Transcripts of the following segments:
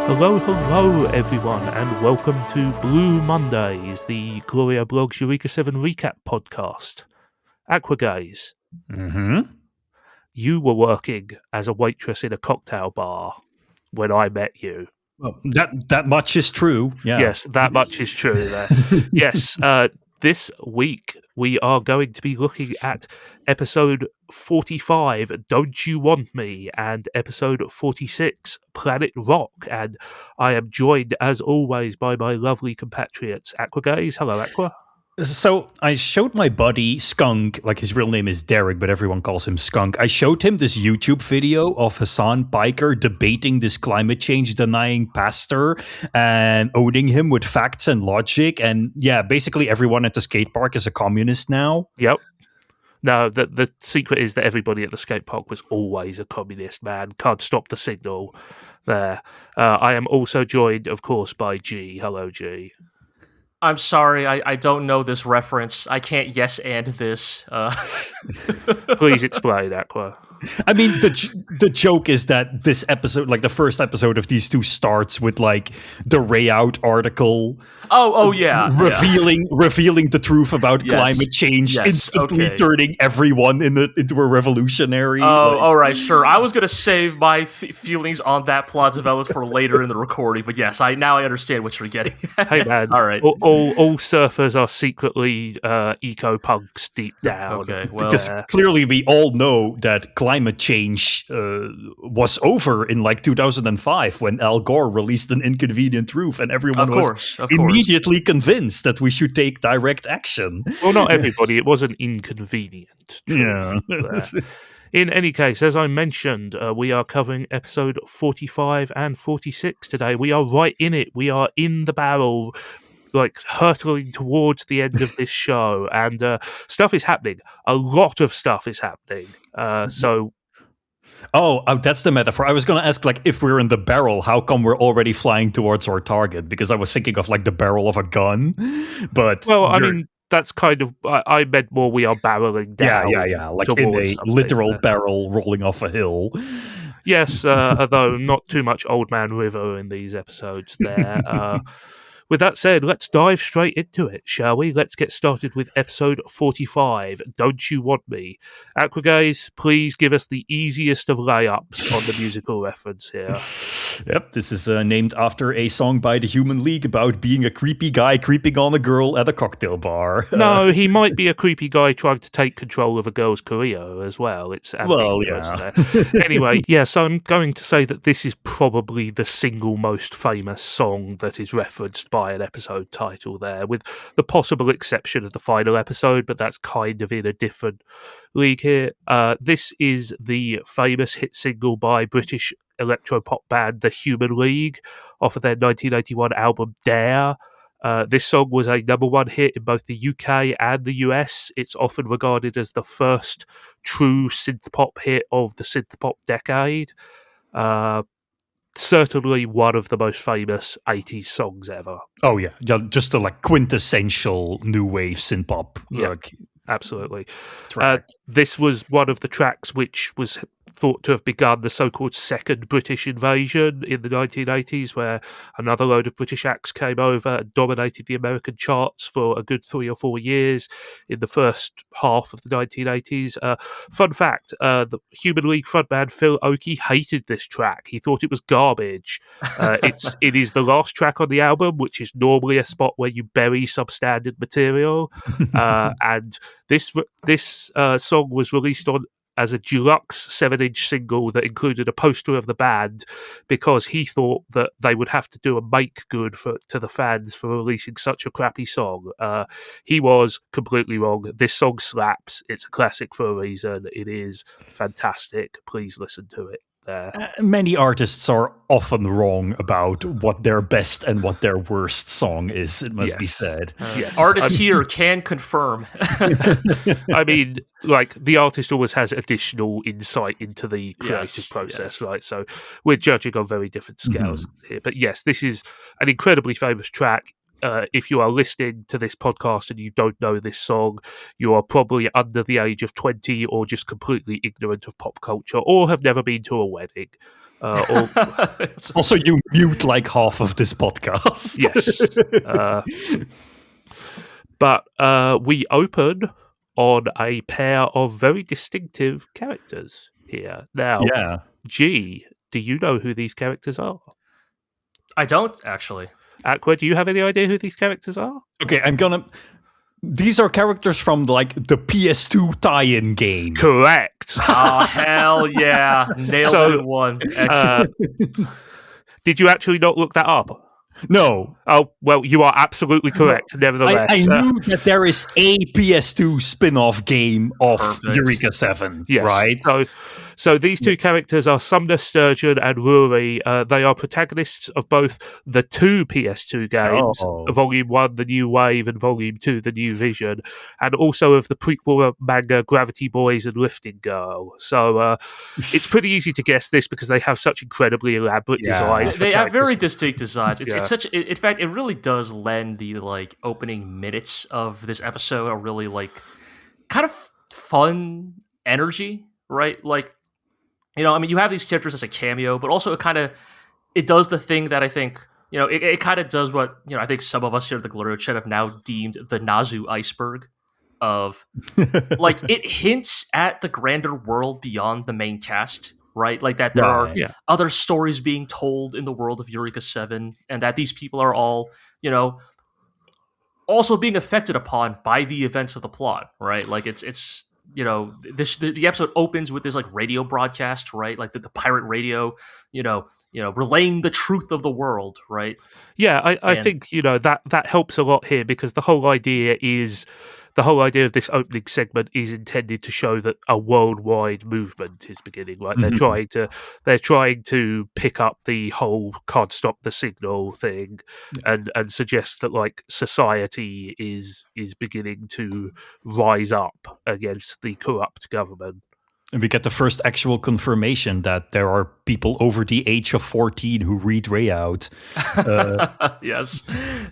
Hello, everyone, and welcome to Blue Mondays, the GLORIO Blog's Eureka 7 recap podcast. Aqua Gaze, you were working as a waitress in a cocktail bar when I met you. Well, that much is true. Yeah. Yes, that much is true there. Yes, this week we are going to be looking at episode 45, Don't You Want Me, and episode 46, Planet Rock. And I am joined, as always, by my lovely compatriots, Aqua Gaze. Hello, Aqua. So I showed my buddy Skunk, like his real name is Derek, but everyone calls him Skunk. I showed him this YouTube video of Hassan Piker debating this climate change denying pastor and owning him with facts and logic. And yeah, basically everyone at the skate park is a communist now. Yep. No, the secret is that everybody at the skate park was always a communist, man. Can't stop the signal there. I am also joined, of course, by G. Hello, G. I'm sorry, I don't know this reference. I can't yes and this. Please explain, Aqua. I mean, the joke is that this episode, like the first episode of these two, starts with like the Ray Out article. Oh yeah, revealing the truth about climate change, instantly turning everyone into a revolutionary. Oh, all right, sure. I was gonna save my feelings on that plot development for later in the recording, but yes, I understand what you're getting. Hey man, all right. All surfers are secretly eco punks deep down. Okay, well, because clearly we all know that climate change was over in like 2005 when Al Gore released An Inconvenient Truth, and everyone was immediately convinced that we should take direct action. Well, not everybody. It wasn't inconvenient. Yeah. In any case, as I mentioned, we are covering episode 45 and 46 today. We are right in it. We are in the barrel, like hurtling towards the end of this show, and stuff is happening. A lot of stuff is happening. Oh, that's the metaphor. I was going to ask, like, if we're in the barrel, how come we're already flying towards our target? Because I was thinking of like the barrel of a gun, but I mean, that's kind of I meant more. We are barreling down. Yeah, like in a literal barrel rolling off a hill. Yes, although not too much Old Man River in these episodes there. With that said, let's dive straight into it, shall we? Let's get started with episode 45, Don't You Want Me? Aqua Gaze, please give us the easiest of layups on the musical reference here. Yep, this is named after a song by the Human League about being a creepy guy creeping on a girl at a cocktail bar. No, he might be a creepy guy trying to take control of a girl's career as well. It's ambiguous there. Anyway, so I'm going to say that this is probably the single most famous song that is referenced by an episode title there, with the possible exception of the final episode, but that's kind of in a different league here. This is the famous hit single by British electropop band The Human League off of their 1981 album Dare. This song was a number one hit in both the UK and the US. It's often regarded as the first true synth pop hit of the synth pop decade. Certainly one of the most famous 80s songs ever. Oh yeah, just a like quintessential new wave synth pop. Yeah, absolutely. This was one of the tracks which was thought to have begun the so-called second British invasion in the 1980s, where another load of British acts came over and dominated the American charts for a good 3 or 4 years in the first half of the 1980s. Fun fact, the Human League frontman Phil Oakey hated this track. He thought it was garbage. It is the last track on the album, which is normally a spot where you bury substandard material. And this song was released on as a deluxe 7-inch single that included a poster of the band, because he thought that they would have to do a make good to the fans for releasing such a crappy song. He was completely wrong. This song slaps. It's a classic for a reason. It is fantastic. Please listen to it. Many artists are often wrong about what their best and what their worst song is, it must be said. Artists here can confirm. I mean, like, the artist always has additional insight into the creative process, right? So we're judging on very different scales here. But yes, this is an incredibly famous track. If you are listening to this podcast and you don't know this song, you are probably under the age of 20 or just completely ignorant of pop culture or have never been to a wedding. Also, you mute like half of this podcast. Yes. But we open on a pair of very distinctive characters here. Now, G, do you know who these characters are? I don't, actually. Aqua, do you have any idea who these characters are? Okay, these are characters from like the PS2 tie-in game. Correct. Oh, hell yeah. Nailed it in one. Did you actually not look that up? No. Oh, well, you are absolutely correct, nevertheless. I knew that there is a PS2 spin-off game of Eureka 7, yes. right? So these two characters are Sumner Sturgeon and Rory. They are protagonists of both the two PS2 games, Volume 1, The New Wave, and Volume 2, The New Vision, and also of the prequel manga Gravity Boys and Lifting Girl. So it's pretty easy to guess this because they have such incredibly elaborate designs. They have very distinct designs. It's such. In fact, it really does lend the like opening minutes of this episode a really like kind of fun energy, right? Like, you know, I mean, you have these characters as a cameo, but also it does the thing that I think, you know, it kind of does what, you know, I think some of us here at the GLORIO Chat have now deemed the Nazu iceberg of, like, it hints at the grander world beyond the main cast, right? Like that there are other stories being told in the world of Eureka 7, and that these people are all, you know, also being affected upon by the events of the plot, right? Like it's you know, the episode opens with this like radio broadcast, right? Like the pirate radio, you know, relaying the truth of the world, right? Yeah, I think, you know, that helps a lot here because the whole idea of this opening segment is intended to show that a worldwide movement is beginning. Right, they're trying to pick up the whole "can't stop the signal" thing, and suggest that like society is beginning to rise up against the corrupt government. And we get the first actual confirmation that there are people over the age of 14 who read Rayout. Yes.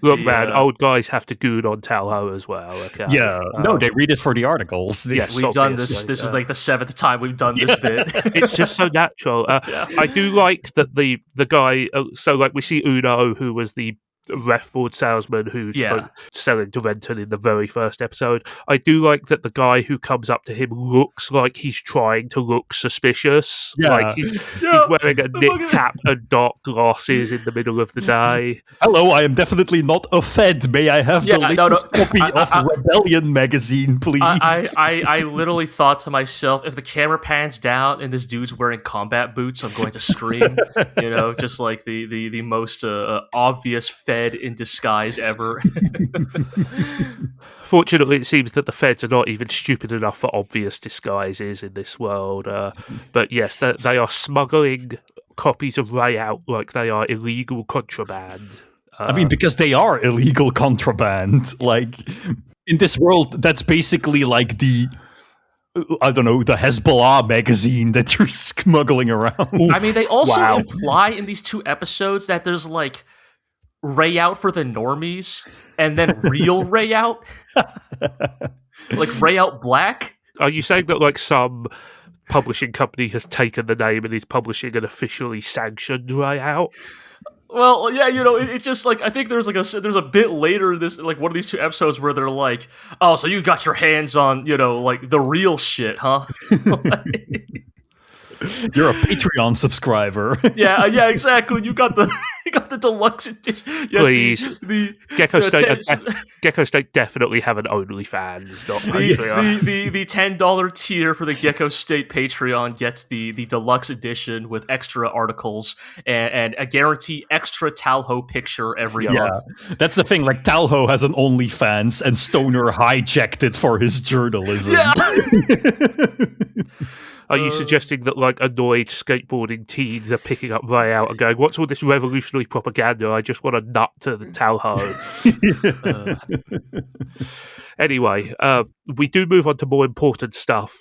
Look, man, old guys have to goon on Talho as well. Okay. Yeah. No, they read it for the articles. Yes, we've done this. This is like the 7th time we've done this bit. It's just so natural. I do like that the guy, so like we see Uno, who was the ref board salesman who spoke selling to Renton in the very first episode. I do like that the guy who comes up to him looks like he's trying to look suspicious. Like he's wearing a knit cap and dark glasses in the middle of the day. Hello, I am definitely not a Fed. May I have the latest copy of Rebellion magazine, please? I literally thought to myself, if the camera pans down and this dude's wearing combat boots, I'm going to scream. You know, just like the most obvious Fed in disguise ever. Fortunately, it seems that the feds are not even stupid enough for obvious disguises in this world. But yes, they are smuggling copies of Rayout like they are illegal contraband. I mean, because they are illegal contraband. Like, in this world, that's basically like the Hezbollah magazine that you're smuggling around. I mean, they also imply in these two episodes that there's like Rayout for the normies, and then real Rayout, like Rayout Black. Are you saying that like some publishing company has taken the name and is publishing an officially sanctioned Rayout? Well, yeah, you know, it just like I think there's a bit later in this, like one of these two episodes where they're like, oh, so you got your hands on, you know, like the real shit, huh? You're a Patreon subscriber. Yeah, exactly. You got the deluxe edition. Yes, please, the Gecko State definitely have an OnlyFans, not Patreon. The $10 tier for the Gecko State Patreon gets the deluxe edition with extra articles and a guarantee extra Talho picture every month. That's the thing. Like Talho has an OnlyFans, and Stoner hijacked it for his journalism. Yeah. Are you suggesting that, like, annoyed skateboarding teens are picking up Rayout and going, what's all this revolutionary propaganda? I just want a nut to the Talho. Anyway, we do move on to more important stuff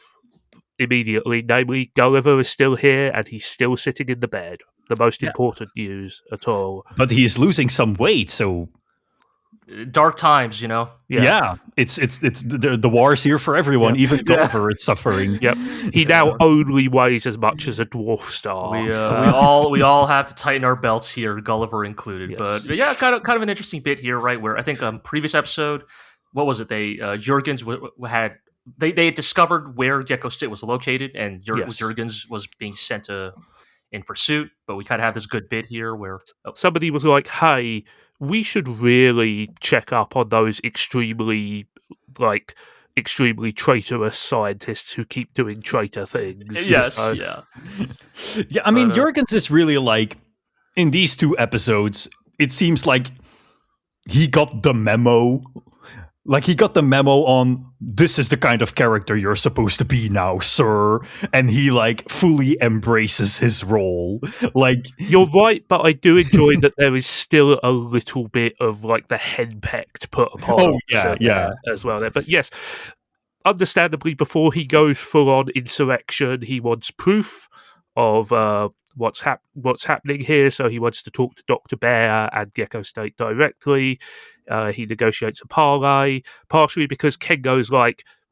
immediately. Namely, Gulliver is still here and he's still sitting in the bed. The most important news at all. But he's losing some weight, so... dark times, Yeah, it's the war's here for everyone. Even Gulliver is suffering. Yep, he now only weighs as much as a dwarf star. We all have to tighten our belts here, Gulliver included. Yes. But yeah, kind of an interesting bit here, right? Where I think previous episode, what was it? They Jurgens had discovered where Gecko State was located, and Jurgens was being sent in pursuit. But we kind of have this good bit here where somebody was like, "Hey, we should really check up on those extremely traitorous scientists who keep doing traitor things." Yes, yeah. I mean, Jurgens is really in these 2 episodes, it seems like he got the memo. He got the memo on, this is the kind of character you're supposed to be now, sir. And he, fully embraces his role. You're right, but I do enjoy that there is still a little bit of, the henpecked put upon as well there. But yes, understandably, before he goes full-on insurrection, he wants proof of what's happening here. So he wants to talk to Dr. Bear and Gecko State directly. He negotiates a parley, partially because Ken-goh's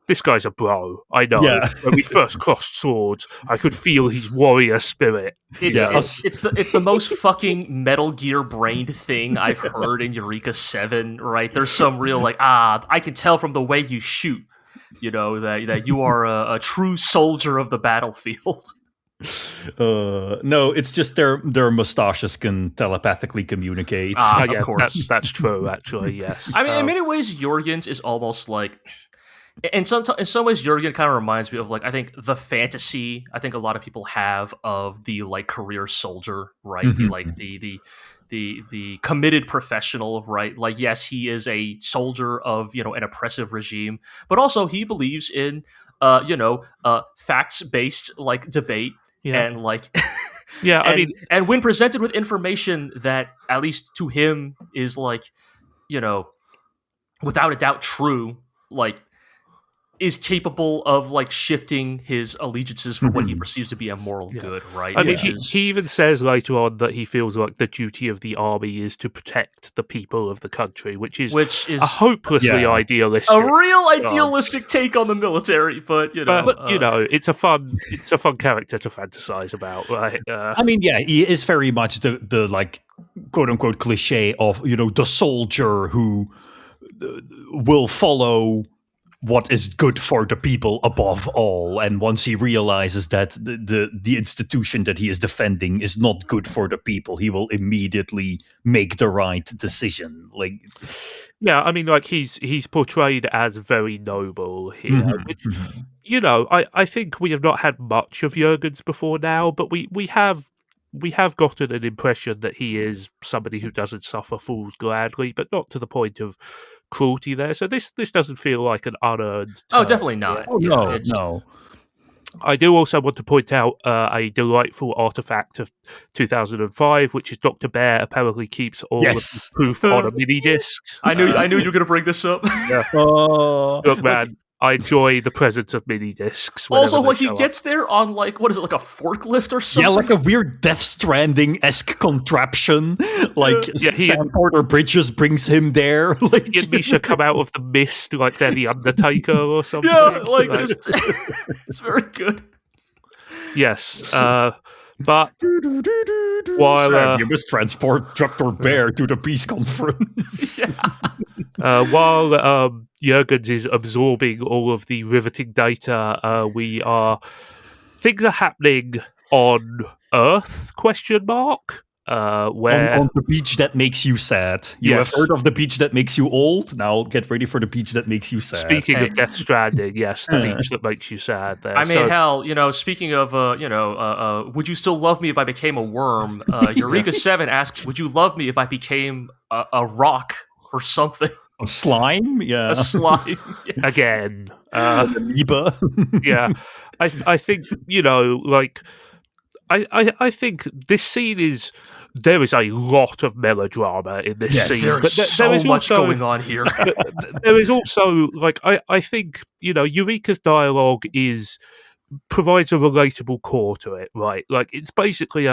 this guy's a bro. I know. Yeah. When we first crossed swords, I could feel his warrior spirit. It's the most fucking Metal Gear brained thing I've heard in Eureka 7, right? There's some real I can tell from the way you shoot, that you are a true soldier of the battlefield. No, it's just their mustaches can telepathically communicate. Of course, that's true. Actually, yes. I mean, in many ways, Jurgens is almost in some ways, Jurgen kind of reminds me of I think the fantasy I think a lot of people have of the career soldier, right? Mm-hmm. The committed professional, right? Yes, he is a soldier of an oppressive regime, but also he believes in facts based debate. Yeah. And yeah, and when presented with information that at least to him is without a doubt true, is capable of shifting his allegiances for what he perceives to be a moral good, right? I mean, he even says later on that he feels like the duty of the army is to protect the people of the country, which is a hopelessly idealistic, a real idealistic take on the military. But it's a fun character to fantasize about, right? I mean, he is very much the quote unquote cliche of the soldier who will follow what is good for the people above all, and once he realizes that the institution that he is defending is not good for the people, he will immediately make the right decision. I mean, he's portrayed as very noble here, which I think we have not had much of Jurgens before now, but we have gotten an impression that he is somebody who doesn't suffer fools gladly, but not to the point of cruelty there. So this doesn't feel like an unearned turn. Oh, definitely not. No. I do also want to point out a delightful artifact of 2005, which is Dr. Bear apparently keeps all of the proof on a mini disc. I knew you were going to bring this up. Yeah. Look, man, I enjoy the presence of mini discs. Also, he gets there on what is it, a forklift or something? Yeah, a weird Death Stranding-esque contraption. Sam Porter Bridges brings him there. He and Misha come out of the mist like they're the Undertaker or something. Yeah, it's very good. Yes, but while you must transport Dr. Bear to the peace conference. While Jurgens is absorbing all of the riveting data, things are happening on Earth? ? Where on the beach that makes you sad. You have heard of the beach that makes you old. Now get ready for the beach that makes you sad. Speaking of Death Stranding, yes, the beach that makes you sad. There. I mean, hell, speaking of, would you still love me if I became a worm? Eureka 7 asks, would you love me if I became a rock or something? A slime? Yeah. A slime. Again. Amoeba. Yeah. I think, I think this scene is... There is a lot of melodrama in this scene. There is much going on here. There is also, I think, Eureka's dialogue provides a relatable core to it, right? It's basically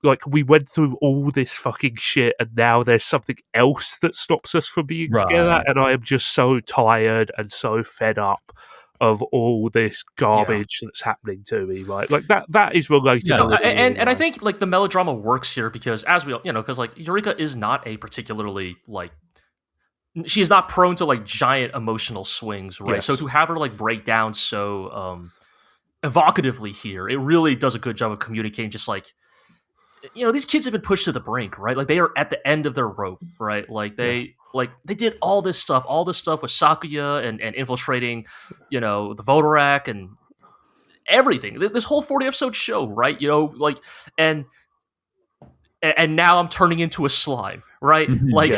like we went through all this fucking shit, and now there's something else that stops us from being together, and I am just so tired and so fed up of all this garbage that's happening to me, right? Like that is relatable. Yeah, and I think like the melodrama works here because as we because like Eureka is not a particularly like she is not prone to like giant emotional swings, right? Yes. So to have her like break down so evocatively here, it really does a good job of communicating just like these kids have been pushed to the brink, right? Like they are at the end of their rope, right? Like they did all this stuff with Sakuya and infiltrating, the Vodorak and everything. This whole 40 episode show, right? And now I'm turning into a slime, right? Like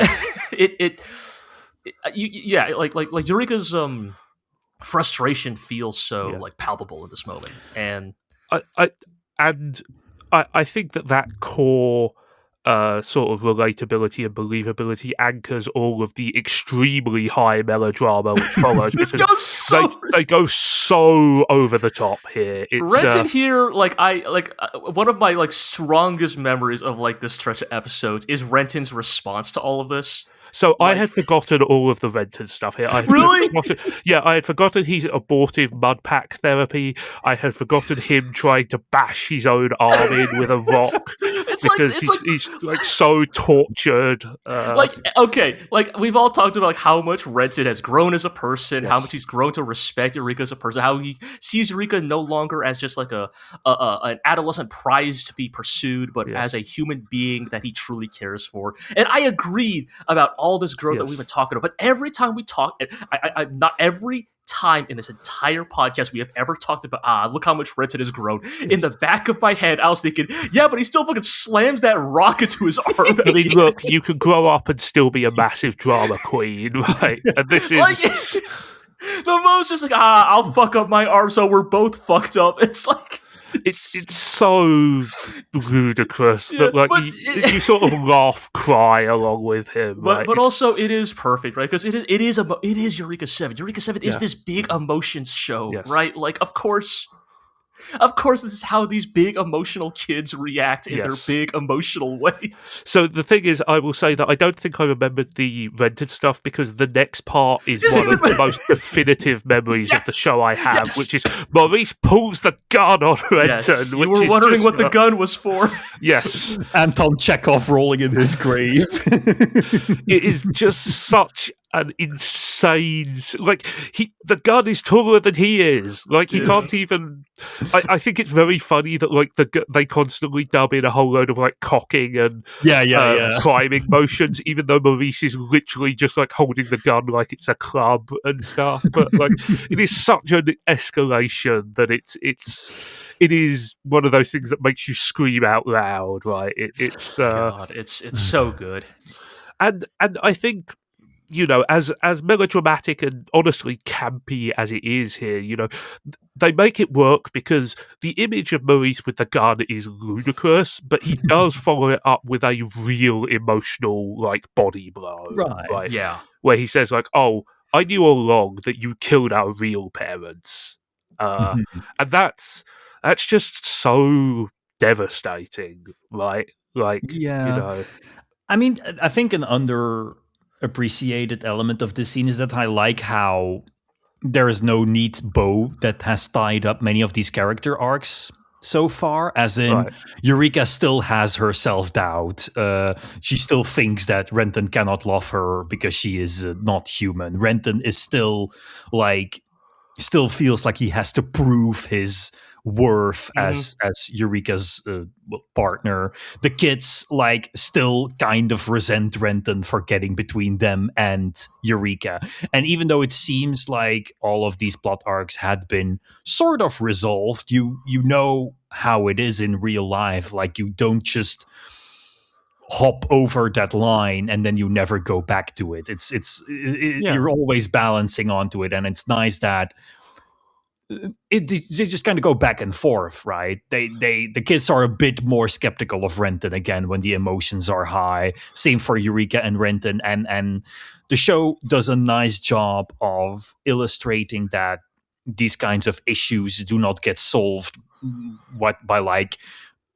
like Eureka's frustration feels so like palpable at this moment, and I think that core sort of relatability and believability anchors all of the extremely high melodrama which follows because they go so over the top here. Renton here, one of my like strongest memories of like this stretch of episodes is Renton's response to all of this. So I had forgotten all of the Renton stuff here. Really? I had forgotten his abortive mud pack therapy. I had forgotten him trying to bash his own arm in with a rock because he's so tortured. We've all talked about like how much Renton has grown as a person, how much he's grown to respect Eureka as a person, how he sees Eureka no longer as just like an adolescent prize to be pursued, but as a human being that he truly cares for. And I agreed about all this growth that we've been talking about, but every time we talk, I not every time in this entire podcast we have ever talked about, look how much Renton has grown. In the back of my head, I was thinking, yeah, but he still fucking slams that rock into his arm. I mean, look, you can grow up and still be a massive drama queen, right? And this is the most just like, I'll fuck up my arm, so we're both fucked up. It's like it's so ludicrous that you sort of laugh, cry along with him. But also it is perfect, right? Because it is Eureka 7. Eureka 7 is this big emotions show, right? Like of course this is how these big emotional kids react in their big emotional ways. So the thing is, I will say that I don't think I remembered the Renton stuff because the next part is one of the most definitive memories of the show I have, which is Maurice pulls the gun on Renton. You were wondering what the gun was for. Yes. Anton Chekhov rolling in his grave. It is just such an insane, the gun is taller than he is. Like he can't even. I think it's very funny that they constantly dub in a whole load of like cocking and priming motions, even though Maurice is literally just like holding the gun like it's a club and stuff. But like it is such an escalation that it is one of those things that makes you scream out loud. Right? It's so good, and I think. As melodramatic and honestly campy as it is here, they make it work because the image of Maurice with the gun is ludicrous, but he does follow it up with a real emotional, body blow. Right? Yeah. Where he says, oh, I knew all along that you killed our real parents. And that's just so devastating, right? I mean, I think an underappreciated element of this scene is that I like how there is no neat bow that has tied up many of these character arcs so far, as in Eureka still has her self-doubt. She still thinks that Renton cannot love her because she is not human. Renton is still feels like he has to prove his worth as Eureka's partner. The kids still kind of resent Renton for getting between them and Eureka. And even though it seems like all of these plot arcs had been sort of resolved, you know how it is in real life. Like you don't just hop over that line and then you never go back to it. You're always balancing onto it, and it's nice that they just kind of go back and forth, right? The kids are a bit more skeptical of Renton again when the emotions are high. Same for Eureka and Renton, and the show does a nice job of illustrating that these kinds of issues do not get solved by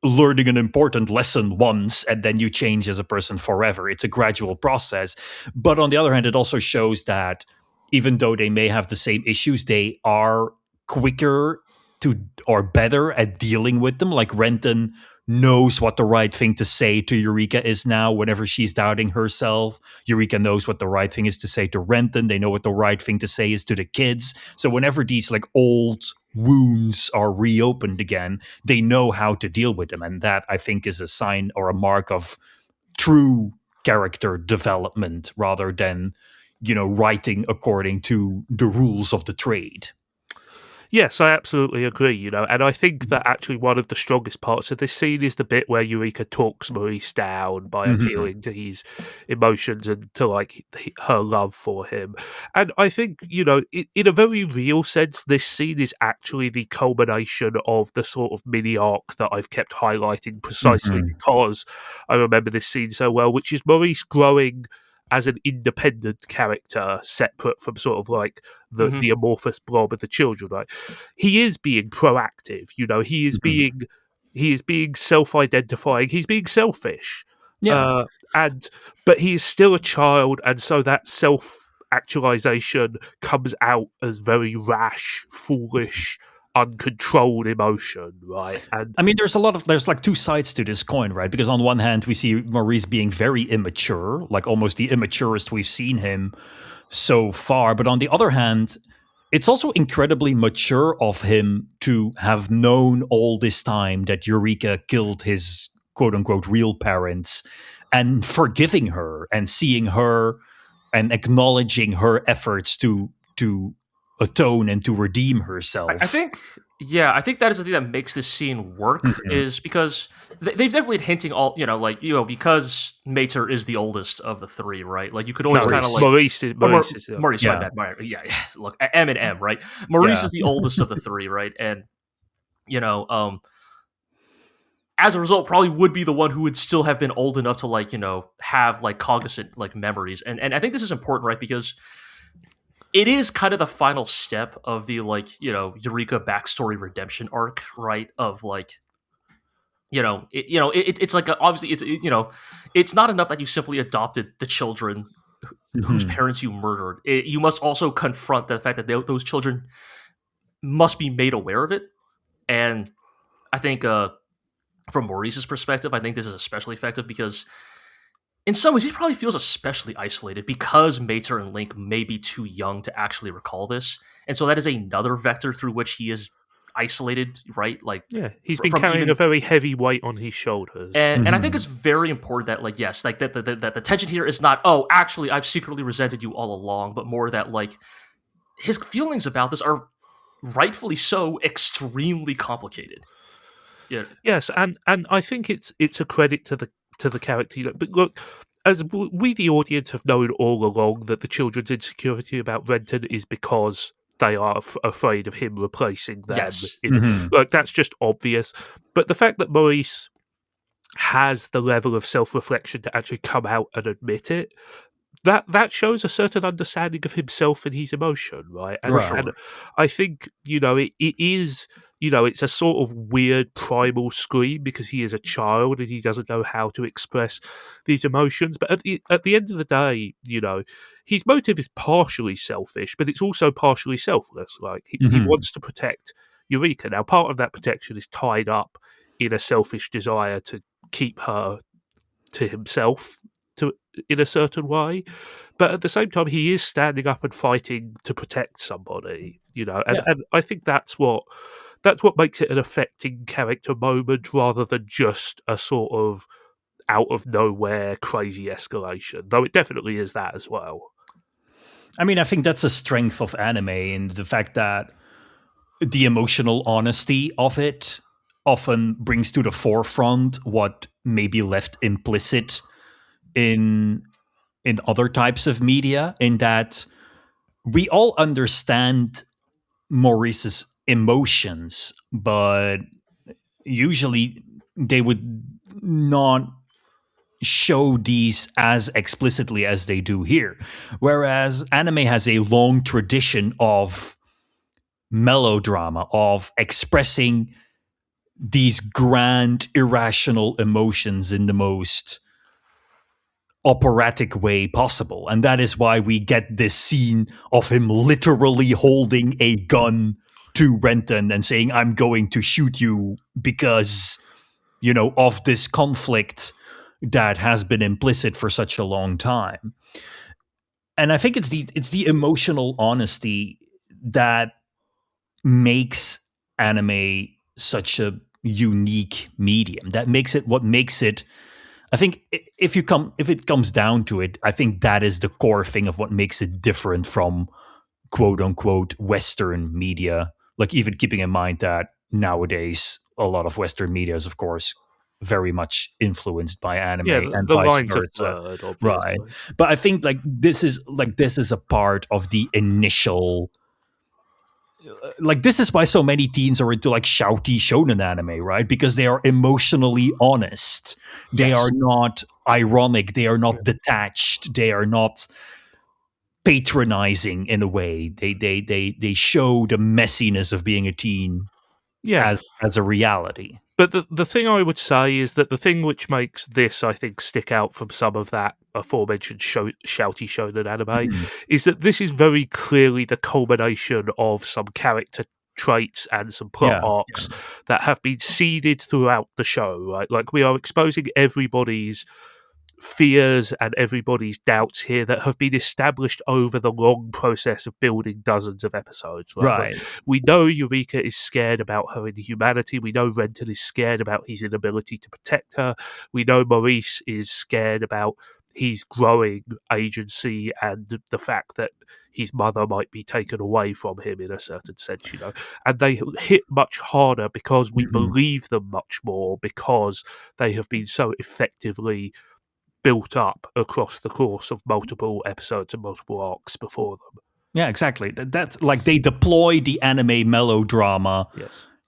learning an important lesson once and then you change as a person forever. It's a gradual process. But on the other hand, it also shows that even though they may have the same issues, they are quicker to or better at dealing with them. Like Renton knows what the right thing to say to Eureka is now whenever she's doubting herself. Eureka knows what the right thing is to say to Renton. They know what the right thing to say is to the kids. So whenever these like old wounds are reopened again, they know how to deal with them. And that, I think, is a sign or a mark of true character development rather than, writing according to the rules of the trade. Yes, I absolutely agree, and I think that actually one of the strongest parts of this scene is the bit where Eureka talks Maurice down by appealing to his emotions and to, like, her love for him. And I think, in a very real sense, this scene is actually the culmination of the sort of mini arc that I've kept highlighting precisely because I remember this scene so well, which is Maurice growing as an independent character separate from sort of like the amorphous blob of the children, right? He is being proactive, he is being self-identifying, he's being selfish. Yeah. But he is still a child, and so that self-actualization comes out as very rash, foolish, uncontrolled emotion, right? And I mean, there's like two sides to this coin, right? Because on one hand, we see Maurice being very immature, like almost the immaturest we've seen him so far. But on the other hand, it's also incredibly mature of him to have known all this time that Eureka killed his quote unquote real parents and forgiving her and seeing her and acknowledging her efforts to atone and to redeem herself. I think that is the thing that makes this scene work is because they've definitely been hinting all, because Mater is the oldest of the three, right? Like you could always kind of like Maurice, my bad. Yeah. Look, M and M, right? Maurice is the oldest of the three, right? And as a result, probably would be the one who would still have been old enough to have like cognizant like memories. And I think this is important, right? Because it is kind of the final step of the Eureka backstory redemption arc, right? Of it's like obviously it's not enough that you simply adopted the children whose parents you murdered. You must also confront the fact that those children must be made aware of it. And I think from Maurice's perspective, I think this is especially effective because in some ways, he probably feels especially isolated because Mater and Link may be too young to actually recall this. And so that is another vector through which he is isolated, right? Like, yeah, he's been carrying a very heavy weight on his shoulders. And I think it's very important that, that the tension here is not, oh, actually, I've secretly resented you all along, but more that, his feelings about this are rightfully so extremely complicated. Yeah. Yes, and I think it's a credit to the character. But look, as we, the audience, have known all along that the children's insecurity about Renton is because they are afraid of him replacing them. Yes. That's just obvious. But the fact that Maurice has the level of self-reflection to actually come out and admit it, that shows a certain understanding of himself and his emotion, right? And I think, it is... it's a sort of weird primal scream because he is a child and he doesn't know how to express these emotions. But at the end of the day, his motive is partially selfish, but it's also partially selfless. Like he wants to protect Eureka. Now, part of that protection is tied up in a selfish desire to keep her to himself in a certain way. But at the same time, he is standing up and fighting to protect somebody, and I think that's what makes it an affecting character moment rather than just a sort of out of nowhere crazy escalation, though it definitely is that as well. I mean, I think that's a strength of anime in the fact that the emotional honesty of it often brings to the forefront what may be left implicit in other types of media, in that we all understand Maurice's emotions, but usually they would not show these as explicitly as they do here. Whereas anime has a long tradition of melodrama, of expressing these grand irrational emotions in the most operatic way possible. And that is why we get this scene of him literally holding a gun to Renton and saying, I'm going to shoot you because, of this conflict that has been implicit for such a long time. And I think it's the emotional honesty that makes anime such a unique medium. That makes it what makes it. I think if it comes down to it, I think that is the core thing of what makes it different from quote unquote Western media. Like, even keeping in mind that nowadays a lot of Western media is, of course, very much influenced by anime and the vice lines versa. Blurred, right. But I think this is a part of the initial. This is why so many teens are into shouty shonen anime, right? Because they are emotionally honest. They are not ironic. They are not detached. They are not patronizing in a way. They show the messiness of being a teen as a reality. But the thing I would say is that the thing which makes this, I think, stick out from some of that aforementioned shouty shonen anime is that this is very clearly the culmination of some character traits and some plot arcs that have been seeded throughout the show, right? Like, we are exposing everybody's fears and everybody's doubts here that have been established over the long process of building dozens of episodes. Right. We know Eureka is scared about her inhumanity. We know Renton is scared about his inability to protect her. We know Maurice is scared about his growing agency and the fact that his mother might be taken away from him in a certain sense, and they hit much harder because we believe them much more, because they have been so effectively built up across the course of multiple episodes and multiple arcs before them. Yeah, exactly. That's they deploy the anime melodrama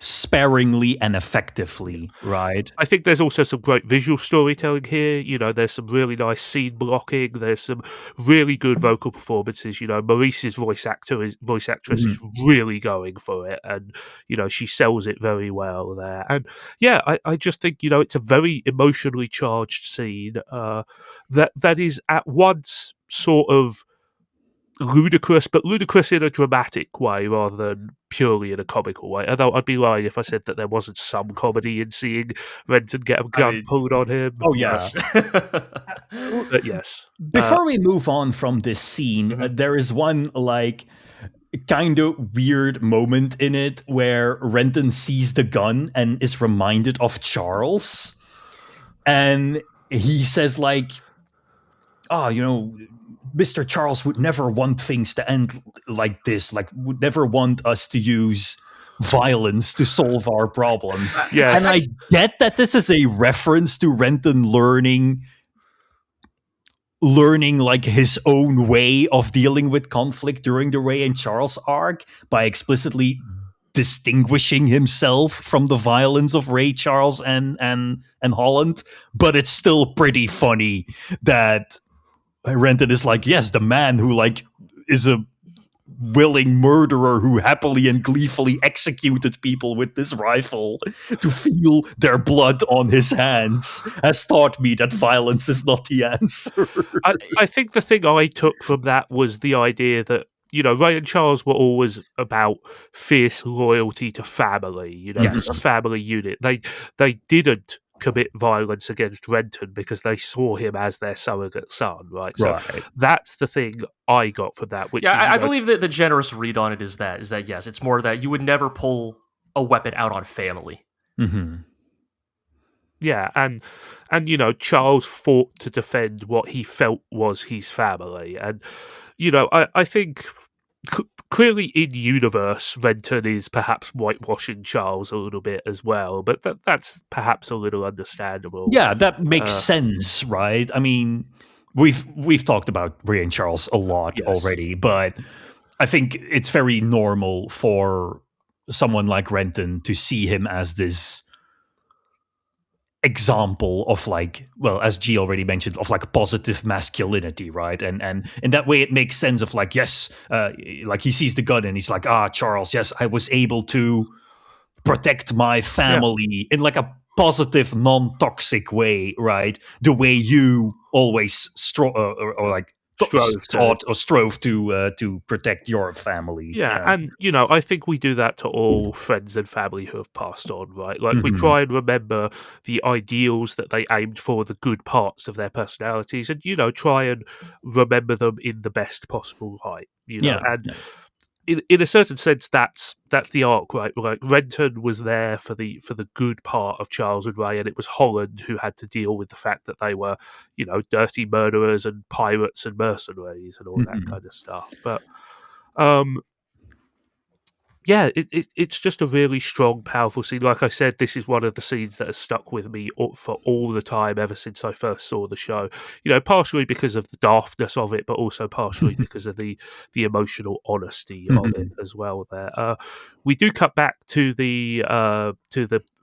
sparingly and effectively, right? I think there's also some great visual storytelling here. There's some really nice scene blocking. There's some really good vocal performances. Maurice's voice actress is really going for it, and she sells it very well there. And I just think it's a very emotionally charged scene that is at once sort of ludicrous, but ludicrous in a dramatic way rather than purely in a comical way. Although I'd be lying if I said that there wasn't some comedy in seeing Renton get a gun pulled on him. Oh, yes. But yes. Before we move on from this scene, there is one kind of weird moment in it where Renton sees the gun and is reminded of Charles. And he says Mr. Charles would never want things to end like this, would never want us to use violence to solve our problems. Yes. And I get that this is a reference to Renton learning his own way of dealing with conflict during the Ray and Charles arc by explicitly distinguishing himself from the violence of Ray, Charles, and Holland. But it's still pretty funny that Renton is yes, the man who is a willing murderer who happily and gleefully executed people with this rifle to feel their blood on his hands has taught me that violence is not the answer. I think the thing I took from that was the idea that Ray and Charles were always about fierce loyalty to family, a family unit. They didn't commit violence against Renton because they saw him as their surrogate son, right? So that's the thing I got from that. Which I believe that the generous read on it is that yes, it's more that you would never pull a weapon out on family. Mm-hmm. Yeah, and Charles fought to defend what he felt was his family, and I think clearly in universe, Renton is perhaps whitewashing Charles a little bit as well, but that's perhaps a little understandable. Yeah, that makes sense, right? I mean, we've talked about Ray and Charles a lot already, but I think it's very normal for someone like Renton to see him as this example of as G already mentioned, of positive masculinity, right? And in that way it makes sense of yes, he sees the gun and he's Charles, yes, I was able to protect my family in like a positive, non-toxic way, right? The way you always strove to protect your family. Yeah, and I think we do that to all friends and family who have passed on, right? Like we try and remember the ideals that they aimed for, the good parts of their personalities, and try and remember them in the best possible light. In a certain sense, that's the arc, right? Like Renton was there for the good part of Charles and Ray, and it was Holland who had to deal with the fact that they were, dirty murderers and pirates and mercenaries and all that kind of stuff. But it's just a really strong, powerful scene. Like I said, this is one of the scenes that has stuck with me for all the time ever since I first saw the show. Partially because of the daftness of it, but also partially because of the emotional honesty of it as well. There, we do cut back to the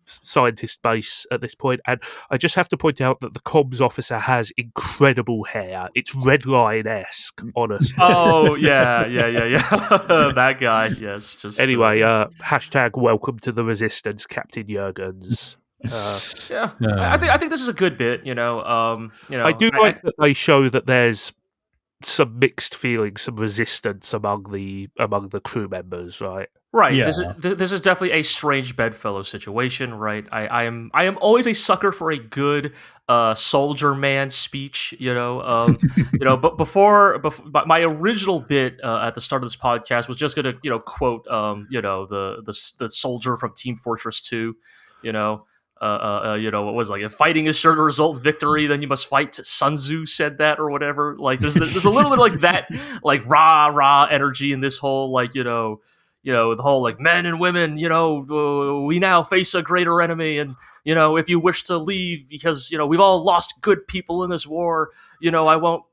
scientist base at this point, and I just have to point out that the comms officer has incredible hair. It's Red Line-esque, honestly. Oh yeah. That guy, yes. Just anyway, hashtag welcome to the resistance, Captain Jurgens. I think this is a good bit. I do like that they show that there's some mixed feelings, some resistance among the crew members, right? Right. Yeah. This is definitely a strange bedfellow situation, right? I am always a sucker for a good soldier man speech, but before my original bit at the start of this podcast was just gonna quote the soldier from Team Fortress 2, what was it, like, if fighting is sure to result in victory, then you must fight. Sun Tzu said that or whatever. Like there's a little bit of like that, like rah energy in this whole the whole like men and women, we now face a greater enemy, and if you wish to leave because we've all lost good people in this war, I won't,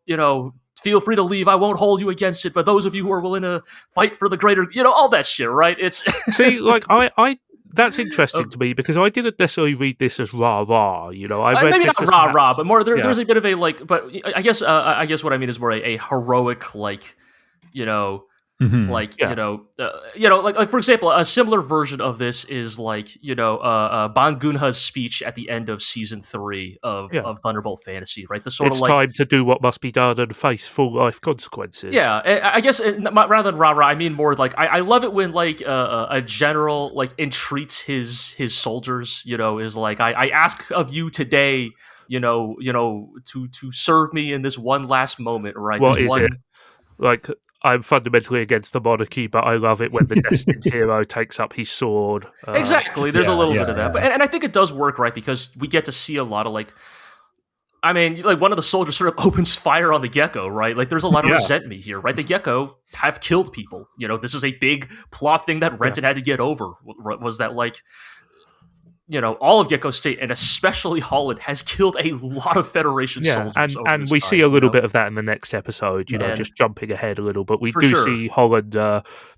feel free to leave. I won't hold you against it. But those of you who are willing to fight for the greater, all that shit, right? It's see, like I that's interesting to me because I didn't necessarily read this as rah. I read maybe this not rah, but more there's a bit of a like. But I guess what I mean is more a heroic like, like like for example, a similar version of this is like Ban Gunha's speech at the end of season 3 of Thunderbolt Fantasy, right? The sort it's of like time to do what must be done and face full life consequences. Yeah, I guess rather than rah, I mean more like I love it when like a general like entreats his soldiers. Is like I ask of you today, to serve me in this one last moment, right? What is it? Like, I'm fundamentally against the monarchy, but I love it when the destined hero takes up his sword. Exactly. There's a little bit of that. But and I think it does work, right? Because we get to see a lot of like, I mean, like one of the soldiers sort of opens fire on the Gecko, right? Like there's a lot of resentment here, right? The Gecko have killed people. This is a big plot thing that Renton had to get over. Was that like, all of Gecko State, and especially Holland, has killed a lot of Federation soldiers. And we see a little bit of that in the next episode, just jumping ahead a little. But we do see Holland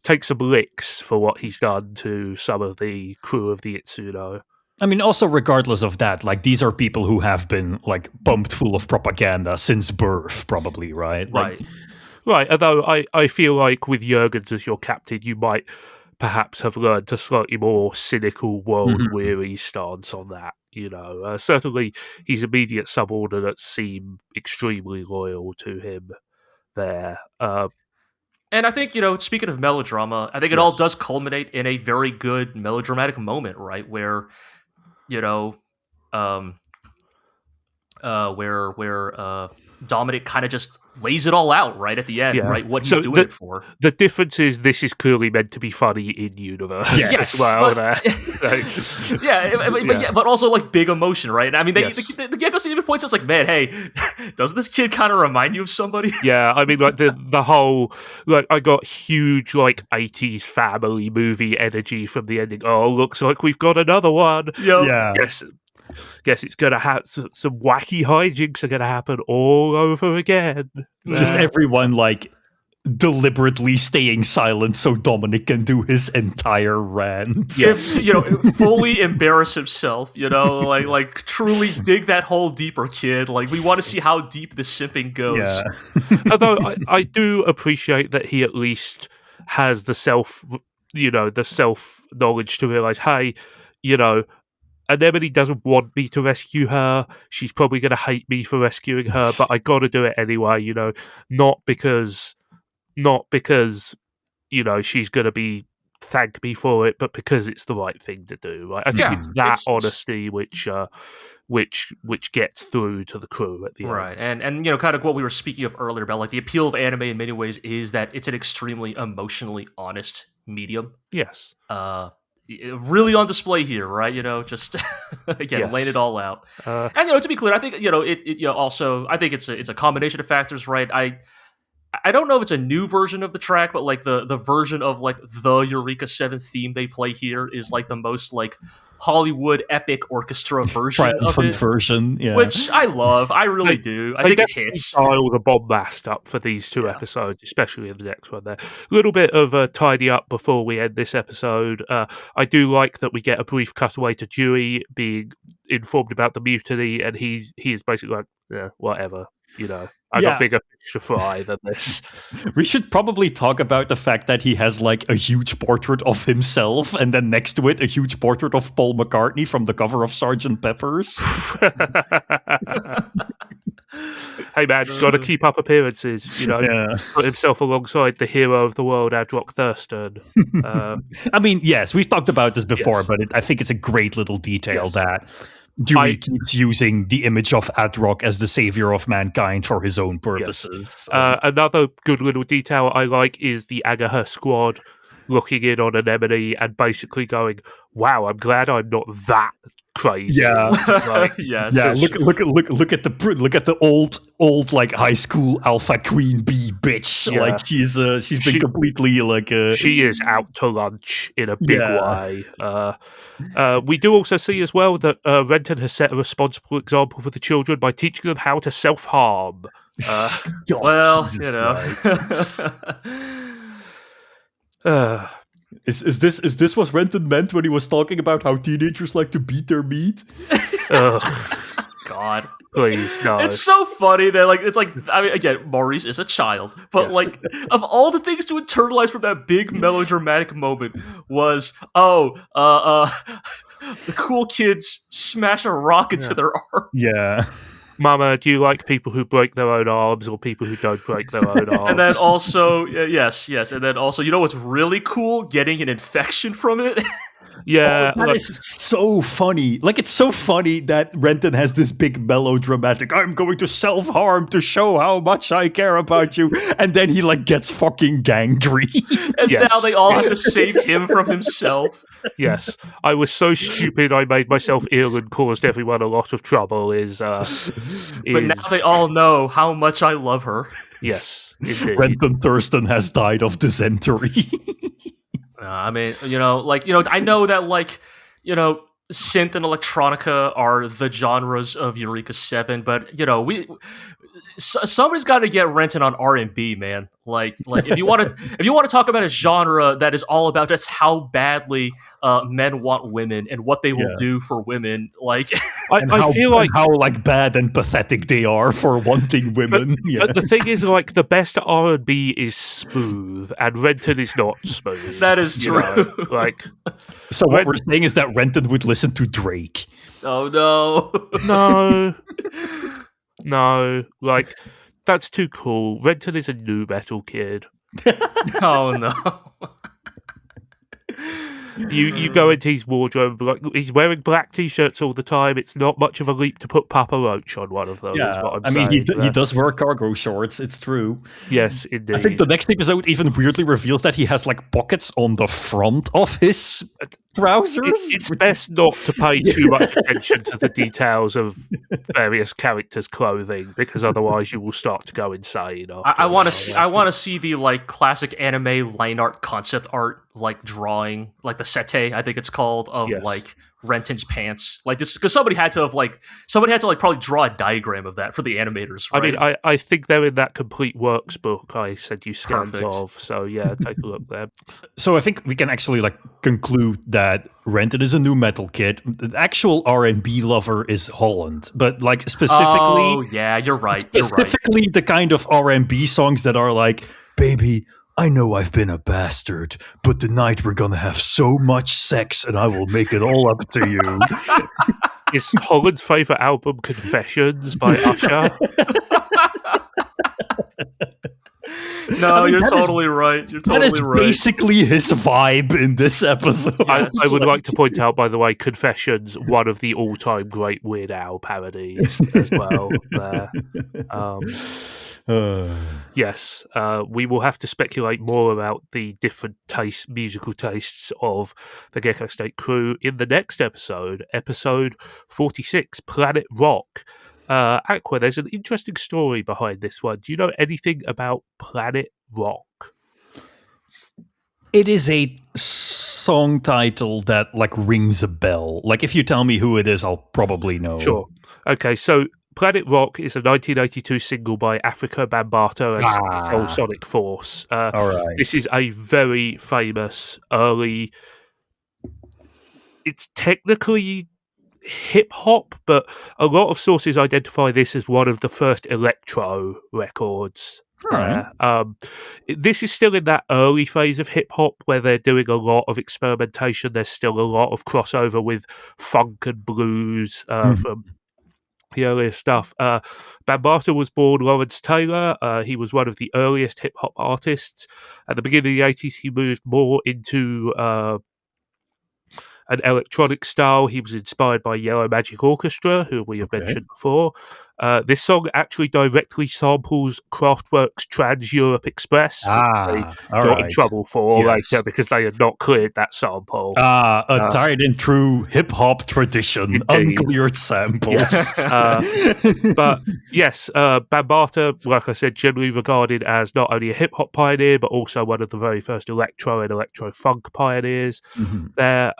take some licks for what he's done to some of the crew of the Itsuno. I mean, also regardless of that, like these are people who have been like pumped full of propaganda since birth, probably, right? Right. Although I feel like with Jurgens as your captain, you might perhaps have learned a slightly more cynical, world-weary stance on that. Certainly his immediate subordinates seem extremely loyal to him there. And I think, speaking of melodrama, I think it all does culminate in a very good melodramatic moment, right? Where, where Dominic kind of just lays it all out right at the end, right? What he's doing it for. The difference is this is clearly meant to be funny in universe as well. But also like big emotion, right? I mean, the Gecko even points out like, man, hey, doesn't this kid kind of remind you of somebody? Yeah, I mean, like the whole, like I got huge like 80s family movie energy from the ending. Oh, looks like we've got another one. Guess it's going to have some wacky hijinks are going to happen all over again. Just everyone like deliberately staying silent so Dominic can do his entire rant. Fully embarrass himself, like truly dig that hole deeper, kid. Like we want to see how deep the simping goes. Yeah. Although I do appreciate that he at least has the the self-knowledge to realize, hey, Anemone doesn't want me to rescue her. She's probably going to hate me for rescuing her, but I got to do it anyway, not because she's going to be thank me for it, but because it's the right thing to do. Right? I think it's that honesty which gets through to the crew at the end. Right, and kind of what we were speaking of earlier about, like, the appeal of anime in many ways is that it's an extremely emotionally honest medium. Yes. Really on display here, right? Just again, laying it all out. And to be clear, I think also I think it's a combination of factors, right? I don't know if it's a new version of the track, but like the version of like the Eureka 7 theme they play here is like the most like Hollywood epic orchestra version of it, which I love. I really do. I think it hits. Dial the bombast up for these two episodes, especially in the next one. There, a little bit of a tidy up before we end this episode. I do like that we get a brief cutaway to Dewey being informed about the mutiny, and he is basically like, yeah, whatever, I got bigger fish to fry than this. We should probably talk about the fact that he has like a huge portrait of himself, and then next to it, a huge portrait of Paul McCartney from the cover of Sgt. Pepper's. Hey man, got to keep up appearances, Put himself alongside the hero of the world, Adrock Thurston. I mean, yes, we've talked about this before, but I think it's a great little detail that Dewey keeps using the image of Adrock as the savior of mankind for his own purposes. Yes. Another good little detail I like is the Agaha squad looking in on Anemone and basically going, "Wow, I'm glad I'm not that crazy." Yeah, Look at the old like high school alpha queen bee bitch. Yeah. Like she's been completely like she is out to lunch in a big way. We do also see as well that Renton has set a responsible example for the children by teaching them how to self-harm. Is this what Renton meant when he was talking about how teenagers like to beat their meat? God, please, no. It's so funny that I mean, again, Maurice is a child, but like, of all the things to internalize from that big melodramatic moment was, the cool kids smash a rock into their arm. Yeah. Mama, do you like people who break their own arms or people who don't break their own arms? And then also, yes. And then also, what's really cool? Getting an infection from it. Yeah. That is so funny. Like, it's so funny that Renton has this big melodramatic, I'm going to self-harm to show how much I care about you. And then he, like, gets fucking gangrene. And now they all have to save him from himself. Yes. I was so stupid I made myself ill and caused everyone a lot of trouble But now they all know how much I love her. Yes, indeed. Renton Thurston has died of dysentery. I mean, I know that, synth and electronica are the genres of Eureka 7, but, somebody's got to get Renton on R&B, man. Like if you want to talk about a genre that is all about just how badly men want women and what they will do for women, like I feel like how like bad and pathetic they are for wanting women. But the thing is, like, the best R&B is smooth, and Renton is not smooth. That is true. So what we're saying is that Renton would listen to Drake. Oh no, no, like, that's too cool. Renton is a new metal kid. Oh no. You go into his wardrobe, like, he's wearing black t-shirts all the time. It's not much of a leap to put Papa Roach on one of those. Yeah, I mean, he does wear cargo shorts. It's true. Yes, indeed. I think the next episode even weirdly reveals that he has like pockets on the front of his trousers. It's best not to pay too much attention to the details of various characters' clothing, because otherwise you will start to go insane. I want to see the like classic anime line art concept art, like drawing, like the sete, I think it's called, of like Renton's pants, like this, because somebody had to probably draw a diagram of that for the animators. Right? I mean, I think they're in that complete works book I sent you scans of. So yeah, take a look there. So I think we can actually like conclude that Renton is a new metal kid. The actual R&B lover is Holland, but like specifically, oh yeah, you're right. Specifically, the kind of R&B songs that are like, baby, I know I've been a bastard, but tonight we're gonna have so much sex and I will make it all up to you. Is Holland's favourite album Confessions by Usher? No, you're totally right. You're totally that is right. basically his vibe in this episode. I would like to point out, by the way, Confessions, one of the all-time great Weird Al parodies as well. Yes, we will have to speculate more about the different musical tastes of the Gecko State crew in the next episode 46, Planet Rock. Aqua, there's an interesting story behind this one. Do you know anything about Planet Rock? It is a song title that rings a bell. If you tell me who it is, I'll probably know. Sure. Okay, so Planet Rock is a 1982 single by Africa Bambaataa and Soul Sonic Force. All right. This is a very famous early... It's technically hip hop, but a lot of sources identify this as one of the first electro records. Right. This is still in that early phase of hip hop where they're doing a lot of experimentation. There's still a lot of crossover with funk and blues from the earlier stuff. Bambaataa was born Lawrence Taylor. He was one of the earliest hip hop artists. At the beginning of the 80s, he moved more into an electronic style. He was inspired by Yellow Magic Orchestra, who we have mentioned before. This song actually directly samples Kraftwerk's Trans-Europe Express. They got in trouble for later because they had not cleared that sample. A tried and true hip-hop tradition, uncleared samples. Yes. But yes, Bambaataa, like I said, generally regarded as not only a hip-hop pioneer, but also one of the very first electro and electro-funk pioneers. Their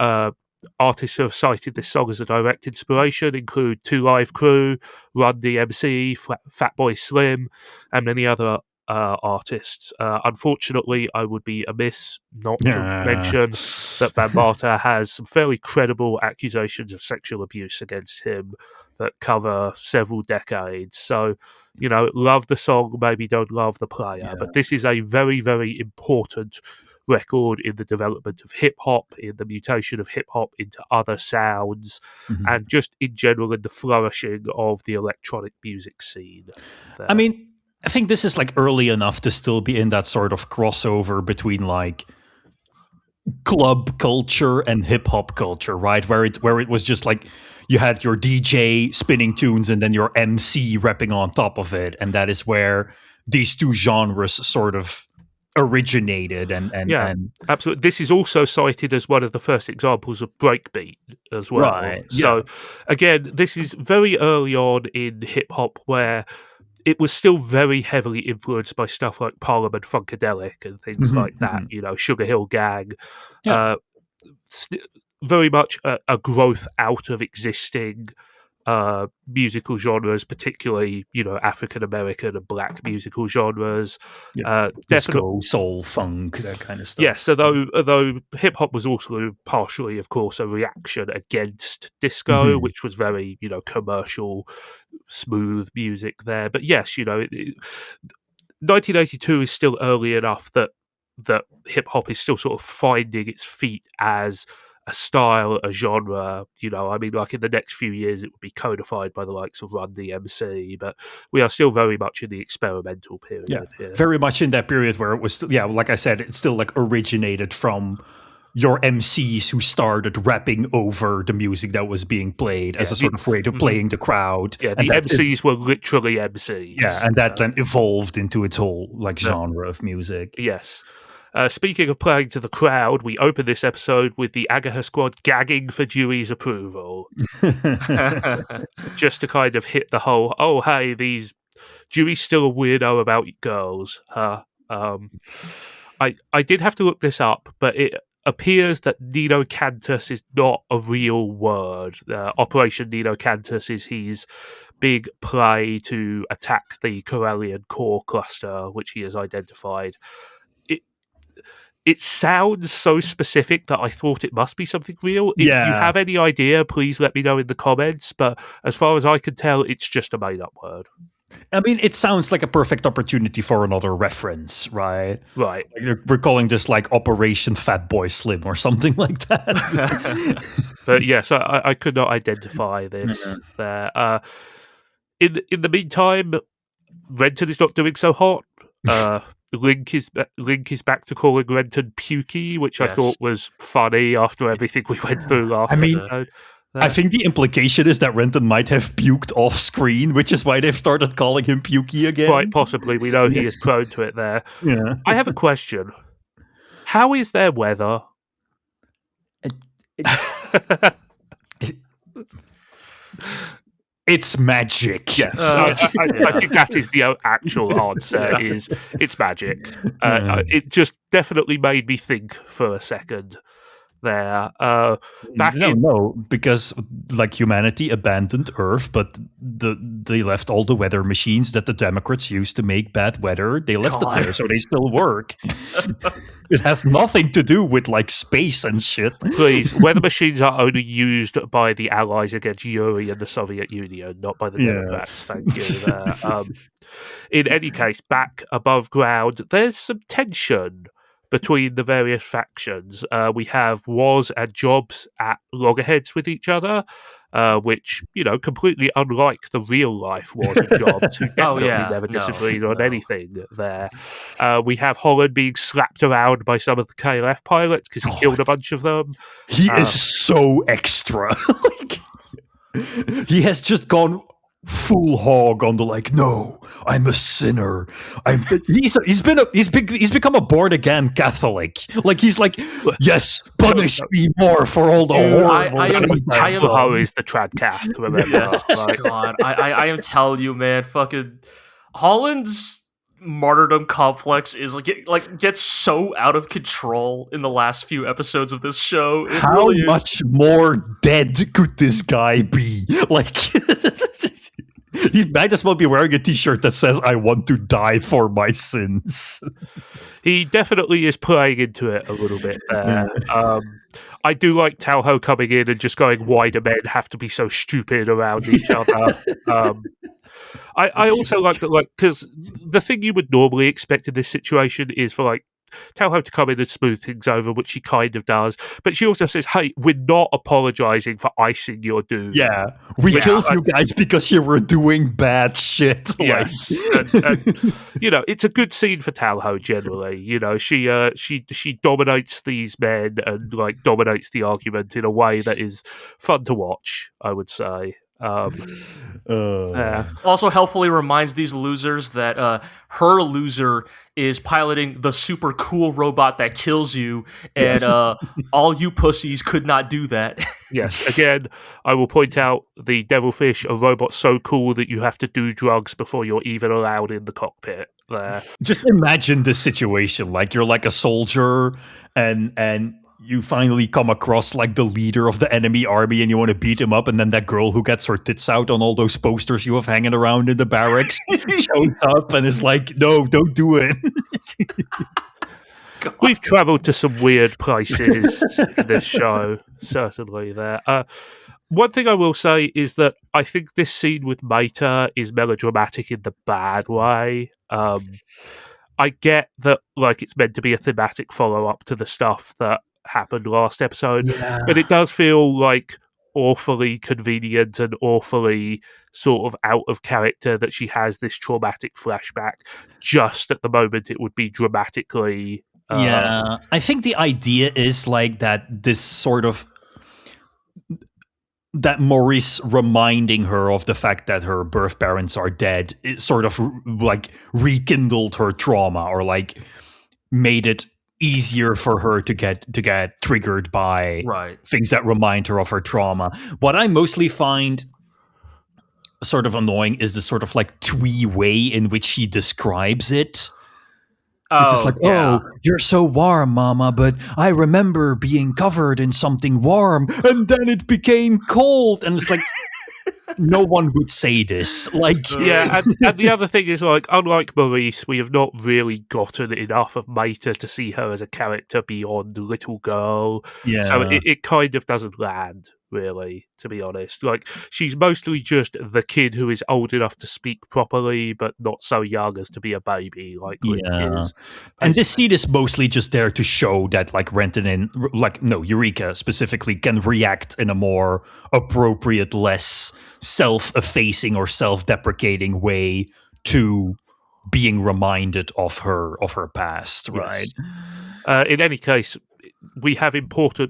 artists who have cited this song as a direct inspiration include Two Live Crew, Run DMC, Fatboy Slim, and many other artists. Unfortunately, I would be amiss not to mention that Bambaataa has some fairly credible accusations of sexual abuse against him that cover several decades. So, love the song, maybe don't love the player, but this is a very, very important record in the development of hip-hop, in the mutation of hip-hop into other sounds, and just in general in the flourishing of the electronic music scene there. I mean, I think this is early enough to still be in that sort of crossover between club culture and hip-hop culture, right? Where it was just you had your DJ spinning tunes and then your MC rapping on top of it, and that is where these two genres sort of originated and absolutely. This is also cited as one of the first examples of breakbeat as well. Right. So again, this is very early on in hip hop where it was still very heavily influenced by stuff like Parliament Funkadelic and things like that. Sugar Hill Gang. Very much a growth out of existing musical genres, particularly African American and Black musical genres. Disco, soul, funk, that kind of stuff. Yes, although hip hop was also partially, of course, a reaction against disco, which was very commercial, smooth music there. But yes, 1982 is still early enough that hip hop is still sort of finding its feet as a style, a genre. In the next few years it would be codified by the likes of Run DMC, but we are still very much in the experimental period here. Very much in that period where it was like I said, it still originated from your MCs who started rapping over the music that was being played as a sort of way to playing the crowd. The MCs were literally MCs. And that then evolved into its whole genre of music. Yes. Speaking of playing to the crowd, we open this episode with the Agaha squad gagging for Dewey's approval. Just to kind of hit the whole, oh, hey, Dewey's still a weirdo about girls. I did have to look this up, but it appears that Nino Cantus is not a real word. Operation Nino Cantus is his big play to attack the Corellian core cluster, which he has identified. It sounds so specific that I thought it must be something real. If you have any idea, please let me know in the comments. But as far as I can tell, it's just a made-up word. I mean, it sounds like a perfect opportunity for another reference, right? Right. Like we're calling this like Operation Fat Boy Slim or something like that. But yes, I could not identify this there. In the meantime, Renton is not doing so hot. Link is back to calling Renton pukey, which I thought was funny after everything we went through last episode. I think the implication is that Renton might have puked off screen, which is why they've started calling him pukey again. Quite possibly. We know he is prone to it there. Yeah. I have a question. How is their weather? It's magic. Yes, I think that is the actual answer. Is it's magic. It just definitely made me think for a second there. No, because like humanity abandoned Earth, but they left all the weather machines that the Democrats used to make bad weather. They left it there, so they still work. It has nothing to do with like space and shit. Please, weather machines are only used by the Allies against Yuri and the Soviet Union, not by the Democrats. Thank you. In any case, back above ground, there's some tension between the various factions. We have Woz and Jobs at loggerheads with each other, which, completely unlike the real life Woz and Jobs, who definitely never disagreed on anything there. We have Holland being slapped around by some of the KLF pilots because he killed a bunch of them. He is so extra. He has just gone full hog on the no, I'm a sinner. He's become a born again Catholic. Like he's like, yes, punish me more for all the horrible. Is the trad cath? Remember? Yes, God, I am telling you, man, fucking Holland's martyrdom complex is gets so out of control in the last few episodes of this show. How much more dead could this guy be? Like. He might as well be wearing a t-shirt that says, I want to die for my sins. He definitely is playing into it a little bit there. I do like Tao Ho coming in and just going, why do men have to be so stupid around each other? I also like that, because the thing you would normally expect in this situation is for, Tao Ho to come in and smooth things over, which she kind of does. But she also says, hey, we're not apologizing for icing your dude. Yeah, we killed you guys because you were doing bad shit. Yes. and, it's a good scene for Tao Ho generally. She dominates these men and dominates the argument in a way that is fun to watch, I would say. Also helpfully reminds these losers that her loser is piloting the super cool robot that kills you, and all you pussies could not do that. Yes, again, I will point out the Devilfish, a robot so cool that you have to do drugs before you're even allowed in the cockpit there. Just imagine this situation, you're a soldier and you finally come across the leader of the enemy army and you want to beat him up, and then that girl who gets her tits out on all those posters you have hanging around in the barracks shows up and is like, no, don't do it. We've travelled to some weird places in this show, certainly there. One thing I will say is that I think this scene with Mater is melodramatic in the bad way. I get that it's meant to be a thematic follow-up to the stuff that happened last episode, but it does feel awfully convenient and awfully sort of out of character that she has this traumatic flashback just at the moment it would be dramatically I think the idea is that this sort of that Maurice reminding her of the fact that her birth parents are dead, it sort of rekindled her trauma, or made it easier for her to get triggered by things that remind her of her trauma. What I mostly find sort of annoying is the sort of twee way in which she describes it. It's just oh, you're so warm, Mama, but I remember being covered in something warm, and then it became cold. And it's no one would say this. And the other thing is, unlike Maurice, we have not really gotten enough of Mater to see her as a character beyond the little girl. Yeah. So it kind of doesn't land really, to be honest. Like, she's mostly just the kid who is old enough to speak properly, but not so young as to be a baby, like Link is. And this scene is mostly just there to show that, like, Eureka specifically can react in a more appropriate, less self-effacing or self-deprecating way to being reminded of her past, right? Yes. In any case, we have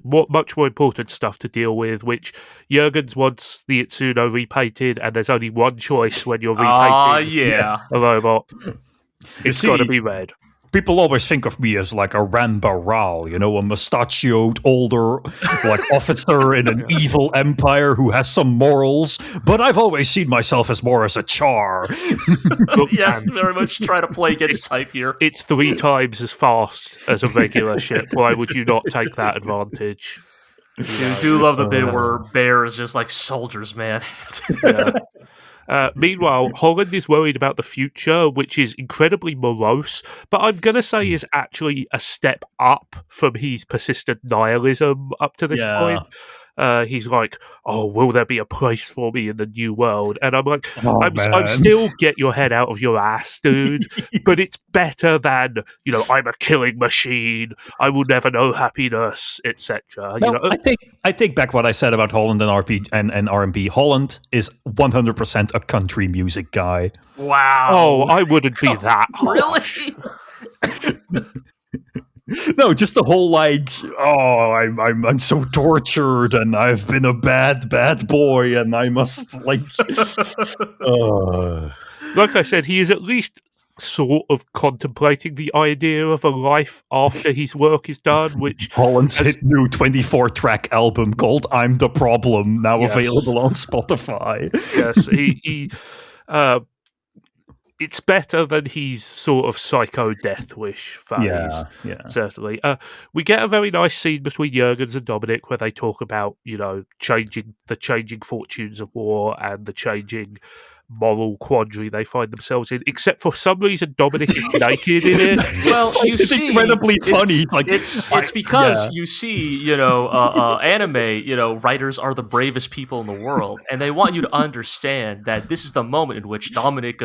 much more important stuff to deal with, which Jurgens wants the Itsuno repainted, and there's only one choice when you're repainting a robot. It's got to be red. People always think of me as like a Rambaral, a mustachioed older like officer in an evil empire who has some morals, but I've always seen myself as more as a char. Look, yes, very much try to play against type here. It's 3 times as fast as a regular ship. Why would you not take that advantage? I do love the bit where Bear is just like soldiers, man. Meanwhile, Holland is worried about the future, which is incredibly morose, but I'm going to say is actually a step up from his persistent nihilism up to this point. He's like, oh, will there be a place for me in the new world? And I'm like, I'm still get your head out of your ass, dude. But it's better than, I'm a killing machine. I will never know happiness, etc. I take back what I said about Holland and R&B. Holland is 100% a country music guy. Wow. Oh, I wouldn't be that harsh. Really? No, just the whole I'm so tortured and I've been a bad boy and I must like I said, he is at least sort of contemplating the idea of a life after his work is done, which Holland's hit new 24-track album called I'm the Problem, now available on Spotify. Yes, he it's better than his sort of psycho death wish phase. Certainly. We get a very nice scene between Jurgens and Dominic where they talk about, changing fortunes of war and the changing moral quandary they find themselves in. Except for some reason, Dominic is naked in it. Well, it's incredibly funny. Like it's because you see, anime, writers are the bravest people in the world, and they want you to understand that this is the moment in which Dominic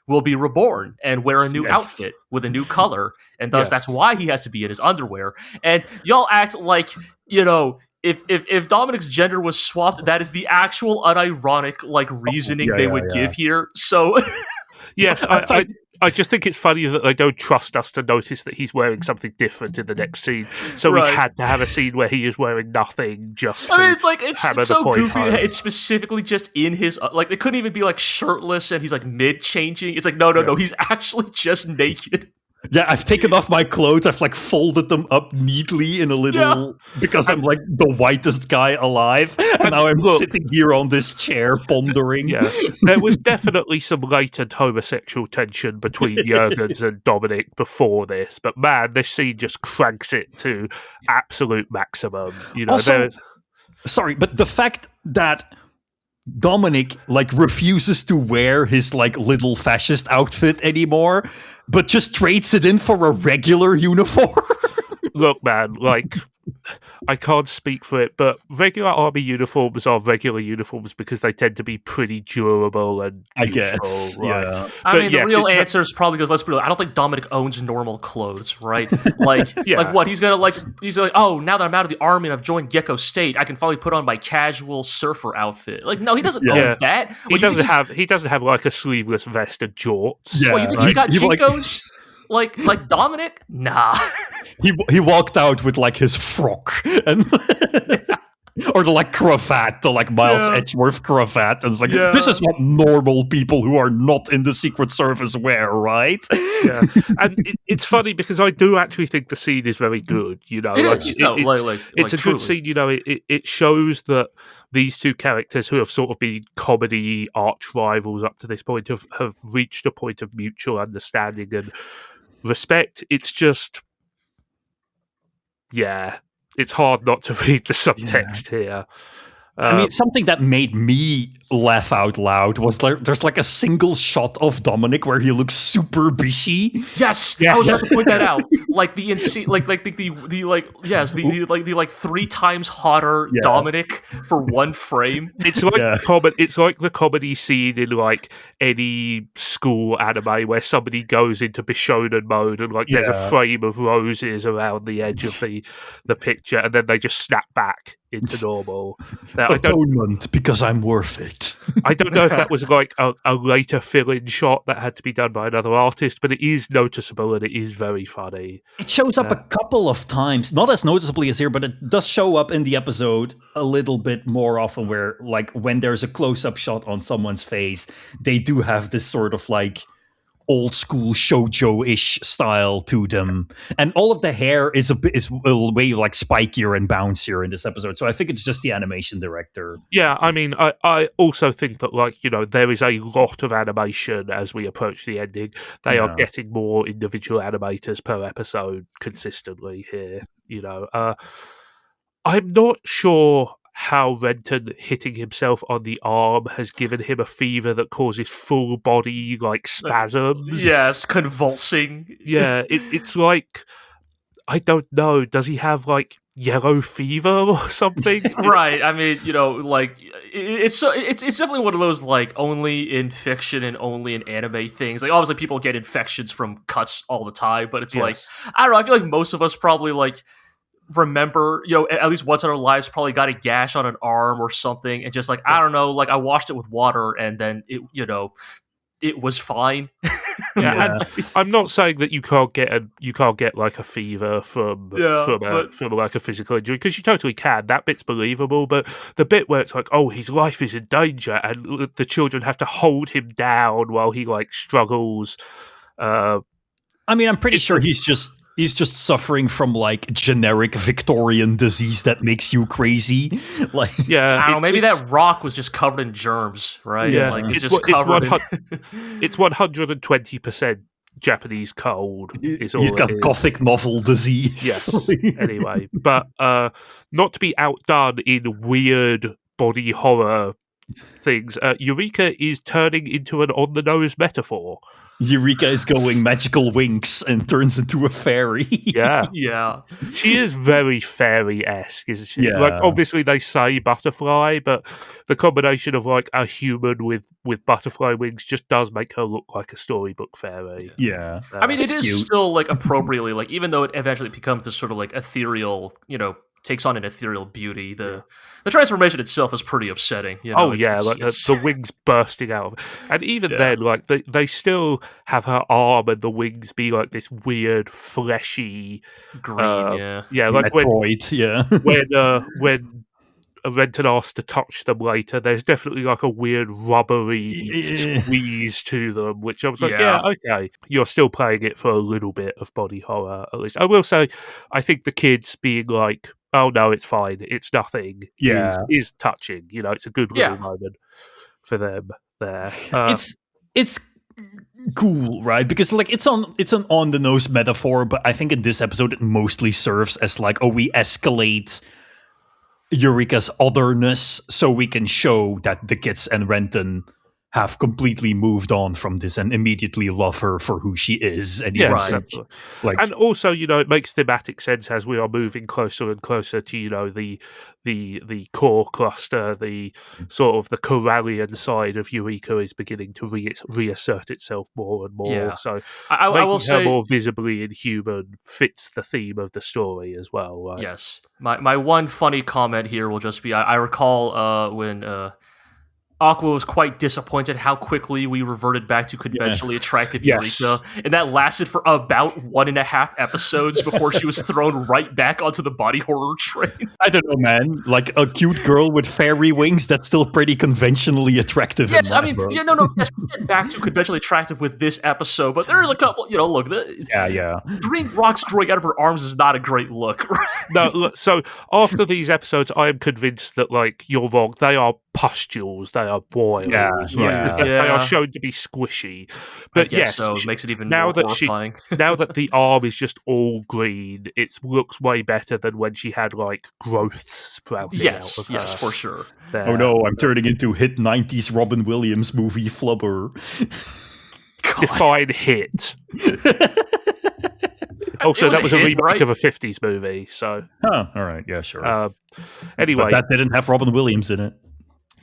will be reborn and wear a new outfit with a new color, and thus that's why he has to be in his underwear. And y'all act like, if Dominic's gender was swapped, that is the actual unironic reasoning they would give here. So yes, I just think it's funny that they don't trust us to notice that he's wearing something different in the next scene. So we had to have a scene where he is wearing nothing just to it's so goofy. It's specifically just in his it couldn't even be shirtless and he's mid changing. It's no, he's actually just naked. Yeah, I've taken off my clothes. I've folded them up neatly in a little because I'm the whitest guy alive, and now I'm sitting here on this chair pondering. Yeah, there was definitely some latent homosexual tension between Jurgens and Dominic before this, but man, this scene just cranks it to absolute maximum. Also, sorry, but the fact that Dominic refuses to wear his little fascist outfit anymore, but just trades it in for a regular uniform. Look, man, I can't speak for it, but regular army uniforms are regular uniforms because they tend to be pretty durable and useful, I guess, right? yeah. I mean, the real answer is probably let's be real. I don't think Dominic owns normal clothes, right? What he's gonna he's oh, now that I'm out of the army and I've joined Gecko State, I can finally put on my casual surfer outfit. No, he doesn't own that. He doesn't have a sleeveless vest and jorts. Yeah, you think he's got Jinkos? Like Dominic? Nah. He walked out with his frock and or the cravat, the Miles Edgeworth cravat, and it's this is what normal people who are not in the Secret Service wear, right? Yeah, and it's funny because I do actually think the scene is very good. It's a good scene. It shows that these two characters who have sort of been comedy arch rivals up to this point have reached a point of mutual understanding and respect. It's just, it's hard not to read the subtext here. I mean, something that made me laugh out loud was there's like a single shot of Dominic where he looks super bishy. Yes, I was about to point that out. Like the the 3 times hotter Dominic for one frame. It's like it's like the comedy scene in like any school anime where somebody goes into Bishonen mode and like there's a frame of roses around the edge of the picture, and then they just snap back into normal. Atonement, because I'm worth it. I don't know if that was like a later fill-in shot that had to be done by another artist, but it is noticeable and it is very funny. It shows up a couple of times, not as noticeably as here, but it does show up in the episode a little bit more often where, like, when there's a close-up shot on someone's face, they do have this sort of, like, old school shoujo-ish style to them, and all of the hair is a way like spikier and bouncier in this episode. So I think it's just the animation director. Yeah, I mean, I also think that, like, you know, there is a lot of animation as we approach the ending. They are getting more individual animators per episode consistently here. You know, I'm not sure how Renton hitting himself on the arm has given him a fever that causes full body like spasms. Yes, convulsing. Yeah, it's like, I don't know. Does he have like yellow fever or something? Right. I mean, you know, like it's definitely one of those like only in fiction and only in anime things. Like obviously people get infections from cuts all the time, but it's like, I don't know. I feel like most of us probably like remember, you know, at least once in our lives probably got a gash on an arm or something, and just like, I don't know, like I washed it with water and then it, you know, it was fine. And I'm not saying that you can't get like a fever from like a physical injury, because you totally can. That bit's believable, but the bit where it's like, oh, his life is in danger and the children have to hold him down while he like struggles. I mean, I'm pretty sure he's just suffering from like generic Victorian disease that makes you crazy. Like, yeah, I don't know. Maybe that rock was just covered in germs, right? Yeah, like, it's 120% Japanese cold. He's got gothic novel disease. Yes. Anyway, but not to be outdone in weird body horror things, Eureka is turning into an on-the-nose metaphor. Eureka is going magical winks and turns into a fairy. Yeah. She is very fairy-esque, isn't she? Yeah. Like, obviously they say butterfly, but the combination of like a human with butterfly wings just does make her look like a storybook fairy. Yeah. I mean, it is cute. Still like appropriately, like even though it eventually becomes this sort of like ethereal, you know, takes on an ethereal beauty. The transformation itself is pretty upsetting. You know? The wings bursting out. And even then, like they still have her arm and the wings be like this weird fleshy green. Like Metroid, when Renton asks to touch them later, there's definitely like a weird rubbery squeeze to them, which I was like, okay, you're still playing it for a little bit of body horror at least. I will say, I think the kids being like, oh no, it's fine, it's nothing, is touching. You know, it's a good little moment for them there. It's cool, right? Because like it's an on the nose metaphor, but I think in this episode it mostly serves as like, we escalate Eureka's otherness so we can show that the kids and Renton have completely moved on from this and immediately love her for who she is. And and also, you know, it makes thematic sense as we are moving closer and closer to, you know, the core cluster, the sort of the Corallian side of Eureka is beginning to reassert itself more and more. Yeah. So I will say, more visibly inhuman fits the theme of the story as well. Right? Yes. My one funny comment here will just be, I recall when Aqua was quite disappointed how quickly we reverted back to conventionally attractive Eureka, and that lasted for about 1.5 episodes before she was thrown right back onto the body horror train. I don't know, man. Like a cute girl with fairy wings, that's still pretty conventionally attractive. Yes, I mean, yes, we get back to conventionally attractive with this episode, but there's a couple, you know, look, green rocks growing out of her arms is not a great look. No, look, so after these episodes, I am convinced that, like, you're wrong. They are pustules, they are boils. They are shown to be squishy. But yes, so it makes it even now more that horrifying. now that the arm is just all green, it looks way better than when she had like growths sprouting out of her. Yes, for sure. There. Oh no, I'm turning into hit 90s Robin Williams movie Flubber. Define hit. Also, that was a remake of a 50s movie, so... Oh, all right, yeah, sure. Anyway... But that didn't have Robin Williams in it.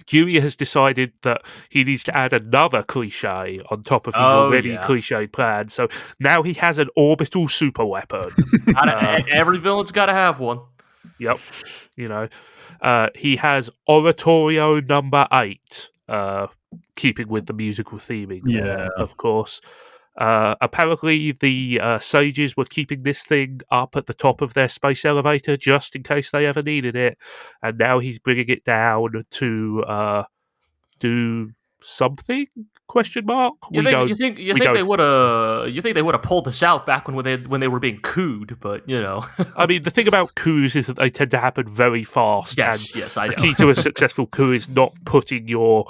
Dewey has decided that he needs to add another cliche on top of his already cliched plan, so now he has an orbital superweapon. Every villain's got to have one. Yep. He has Oratorio number 8, keeping with the musical theming there, of course. Apparently, the sages were keeping this thing up at the top of their space elevator just in case they ever needed it, and now he's bringing it down to do something? Question mark. You think they would have pulled this out back when they were being cooed, but I mean, the thing about coups is that they tend to happen very fast. Yes, I know. The key to a successful coup is not putting your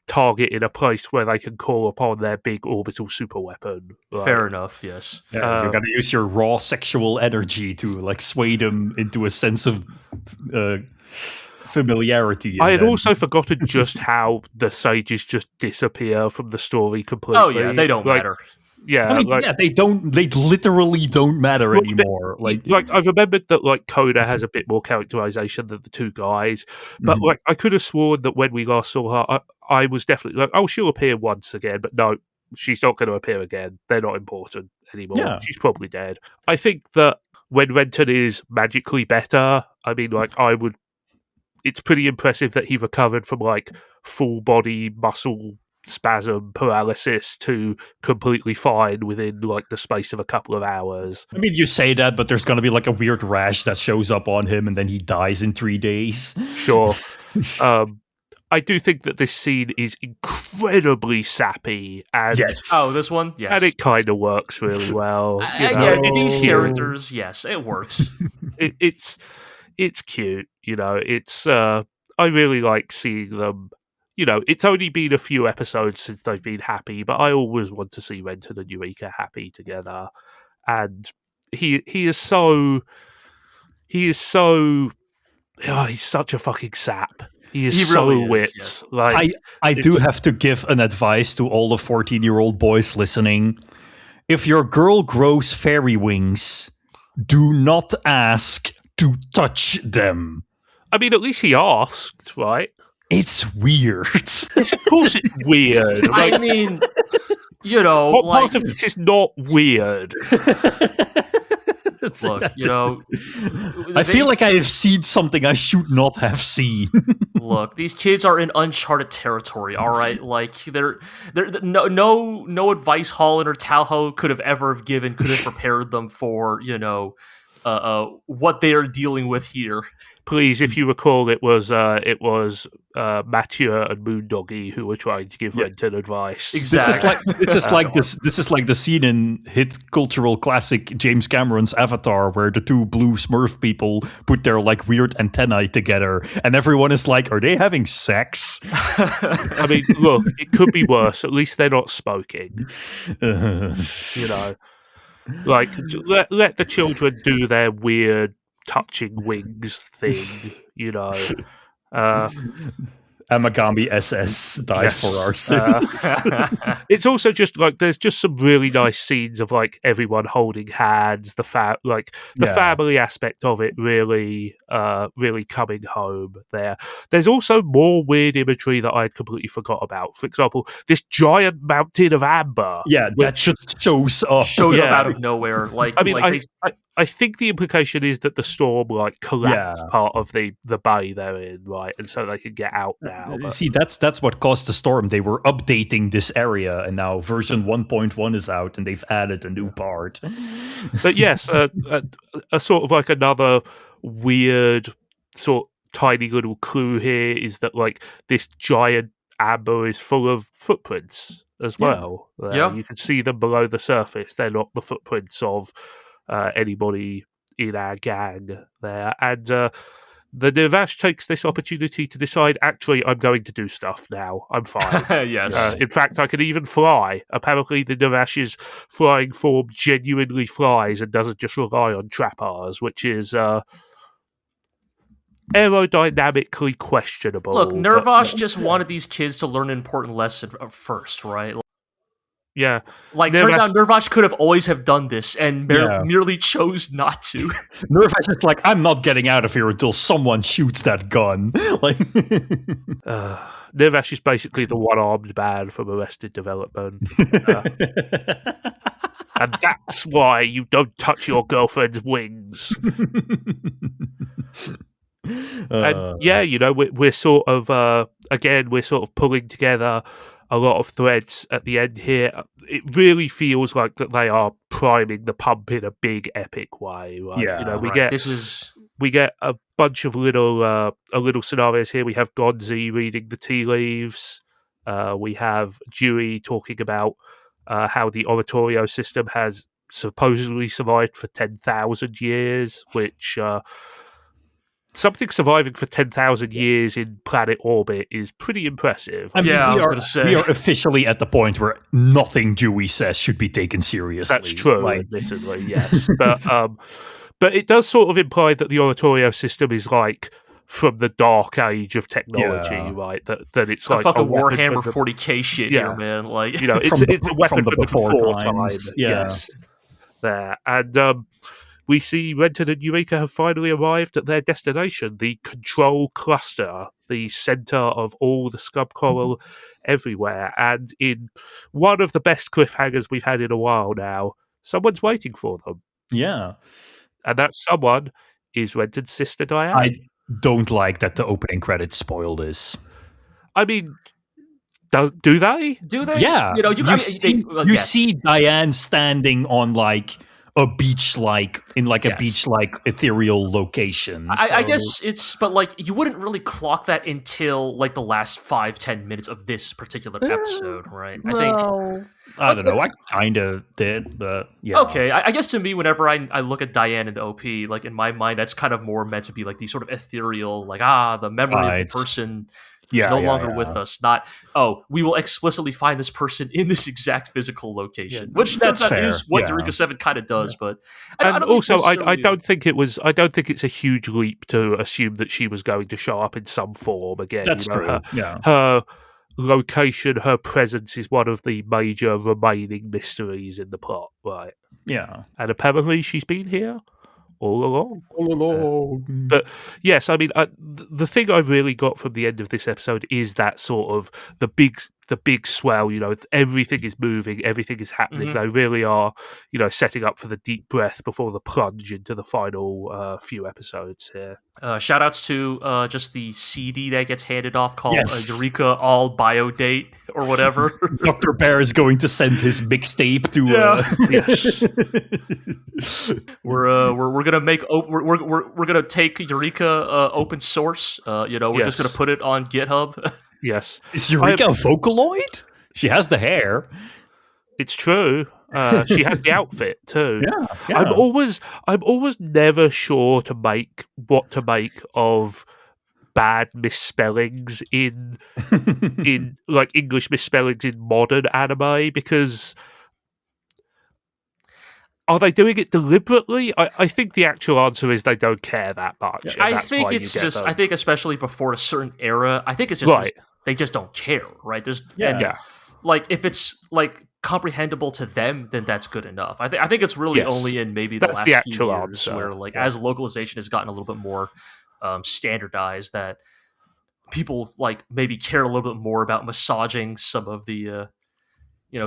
target in a place where they can call upon their big orbital superweapon. Right? Fair enough. Yes. Yeah, you got to use your raw sexual energy to like sway them into a sense of familiarity. I had also forgotten just how the sages just disappear from the story completely. Oh yeah, they don't matter. Yeah, I mean, they don't. They literally don't matter anymore. Like I remembered that like Coda has a bit more characterization than the two guys, but like I could have sworn that when we last saw her, I was definitely like, oh, she'll appear once again, but no, she's not going to appear again. They're not important anymore. Yeah. She's probably dead. I think that when Renton is magically better, I mean, like it's pretty impressive that he recovered from like full body muscle spasm paralysis to completely fine within like the space of a couple of hours. I mean, you say that, but there's going to be like a weird rash that shows up on him and then he dies in 3 days. Sure. I do think that this scene is incredibly sappy. And this one? Yes. And it kind of works really well. These characters, yes, it works. It's cute, it's I really like seeing them. It's only been a few episodes since they've been happy, but I always want to see Renton and Eureka happy together. And he is he's such a fucking sap. He really so wit. Yes. Like I do have to give an advice to all the 14-year-old boys listening. If your girl grows fairy wings, do not ask to touch them. I mean, at least he asked, right? It's weird. Of course it's weird. Like, I mean, what part of it is not weird? Look, I feel like I have seen something I should not have seen. Look, these kids are in uncharted territory, all right? Like, they're no advice Holland or Talho could have ever given could have prepared them for, what they are dealing with here. Please, if you recall, it was Mathieu and Moondoggy who were trying to give Renton advice. Exactly. This is like the scene in hit cultural classic James Cameron's Avatar, where the two blue Smurf people put their like weird antennae together, and everyone is like, "Are they having sex?" I mean, look, it could be worse. At least they're not smoking. Like let the children do their weird touching wings thing, Amagami SS died for our sins. It's also just like there's just some really nice scenes of like everyone holding hands. The family aspect of it really coming home there. There's also more weird imagery that I'd completely forgot about. For example, this giant mountain of amber. Yeah, that just shows up out of nowhere. Like, I mean, I think the implication is that the storm like collapsed part of the bay they're in, right, and so they can get out now. But... See, that's what caused the storm. They were updating this area, and now version 1.1 is out, and they've added a new part. But yes, a sort of like another weird sort tiny little clue here is that like this giant amber is full of footprints as well. You can see them below the surface. They're not the footprints of anybody in our gang there, and the Nirvash takes this opportunity to decide, actually, I'm going to do stuff now. I'm fine. Yes. In fact, I can even fly. Apparently, the Nirvash's flying form genuinely flies and doesn't just rely on trapars, which is aerodynamically questionable. Look, Nirvash just wanted these kids to learn an important lesson first, right? Yeah. Turns out Nirvash could have always have done this and merely chose not to. Nirvash is like, I'm not getting out of here until someone shoots that gun. Nirvash is basically the one-armed man from Arrested Development. And that's why you don't touch your girlfriend's wings. And we're sort of pulling together a lot of threads at the end here. It really feels like that they are priming the pump in a big epic way. Right? Yeah, we get a bunch of little scenarios here. We have Gonzi reading the tea leaves. We have Dewey talking about how the oratorio system has supposedly survived for 10,000 years, which something surviving for 10,000 years in planet orbit is pretty impressive. I was going to say. We are officially at the point where nothing Dewey says should be taken seriously. That's true, admittedly, yes. But it does sort of imply that the oratorio system is like from the dark age of technology, right? That it's like fucking Warhammer 40k shit here, man. It's a weapon from the before times. Yes. There. And we see Renton and Eureka have finally arrived at their destination, the control cluster, the center of all the scrub coral everywhere. And in one of the best cliffhangers we've had in a while now, someone's waiting for them. Yeah. And that someone is Renton's sister, Diane. I don't like that the opening credits spoil this. I mean, do they? Do they? Yeah. You see Diane standing on like a beach-like ethereal location. I guess but you wouldn't really clock that until like the last 5-10 minutes of this particular episode, right? I don't know. I kind of did, but yeah. Okay, I guess to me, whenever I look at Diane in the OP, like in my mind, that's kind of more meant to be like these sort of ethereal, like the memory of the person who's no longer with us. Not we will explicitly find this person in this exact physical location, which that's fair. Is what Eureka 7 kind of does. But I don't think it's a huge leap to assume that she was going to show up in some form again. That's true. Her location, her presence is one of the major remaining mysteries in the plot, right? Yeah. And apparently she's been here all along. But yes, I mean, the thing I really got from the end of this episode is that sort of the big swell, everything is moving, everything is happening. Mm-hmm. They really are, setting up for the deep breath before the plunge into the final few episodes here. Shout outs to just the CD that gets handed off called Eureka All Bio Date or whatever. Dr. Bear is going to send his mixtape to yes. We're gonna make we're gonna take Eureka open source. We're just gonna put it on GitHub. Yes. Is Eureka a Vocaloid? She has the hair. It's true. She has the outfit too. Yeah. I'm always never sure what to make of bad misspellings in like English misspellings in modern anime, because are they doing it deliberately? I think the actual answer is they don't care that much. I think it's just I think especially before a certain era, I think it's just they just don't care, right? Like if it's like comprehensible to them, then that's good enough. I think it's really only in maybe the last few years where as localization has gotten a little bit more standardized, that people like maybe care a little bit more about massaging some of the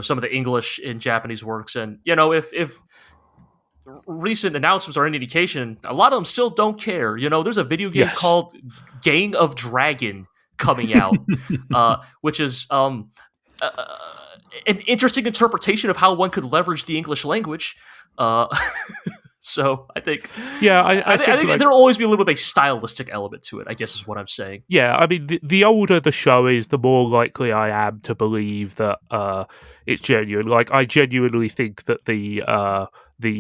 some of the English in Japanese works. And if recent announcements are any indication, a lot of them still don't care. There's a video game called Gang of Dragon coming out, which is an interesting interpretation of how one could leverage the English language. So I think, I think there'll always be a little bit of a stylistic element to it, I guess is what I'm saying. Yeah, I mean, the older the show is, the more likely I am to believe that it's genuine. Like, I genuinely think that the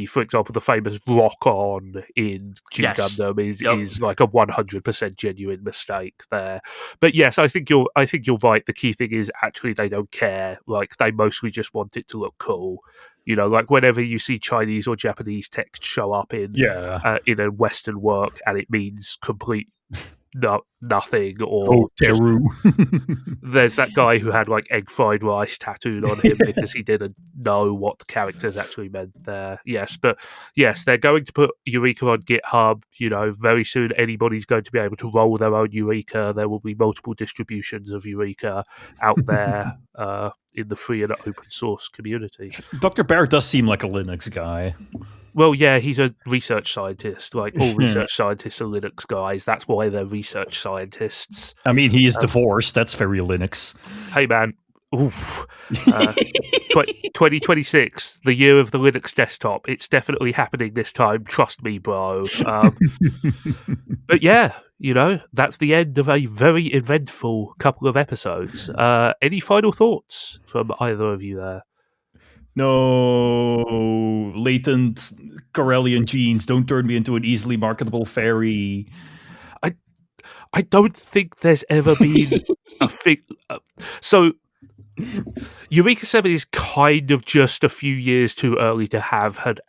for example, the famous rock on in G Gundam is like a 100% genuine mistake there. But yes, I think you're right. The key thing is actually they don't care. Like they mostly just want it to look cool. Like whenever you see Chinese or Japanese text show up in a Western work and it means complete nothing, or Teru. There's that guy who had like egg fried rice tattooed on him because he didn't know what the characters actually meant there. Yes, but yes, they're going to put Eureka on GitHub. Very soon anybody's going to be able to roll their own Eureka. There will be multiple distributions of Eureka out there in the free and open source community. Dr. Bear does seem like a Linux guy. Well, yeah, he's a research scientist. Like all research scientists are Linux guys. That's why they're research scientists. I mean, he is divorced. That's very Linux. Hey, man. Oof. 2026, the year of the Linux desktop. It's definitely happening this time. Trust me, bro. But yeah, that's the end of a very eventful couple of episodes. Any final thoughts from either of you there? No, latent Corellian genes don't turn me into an easily marketable fairy. I don't think there's ever been a thing. So Eureka 7 is kind of just a few years too early to have had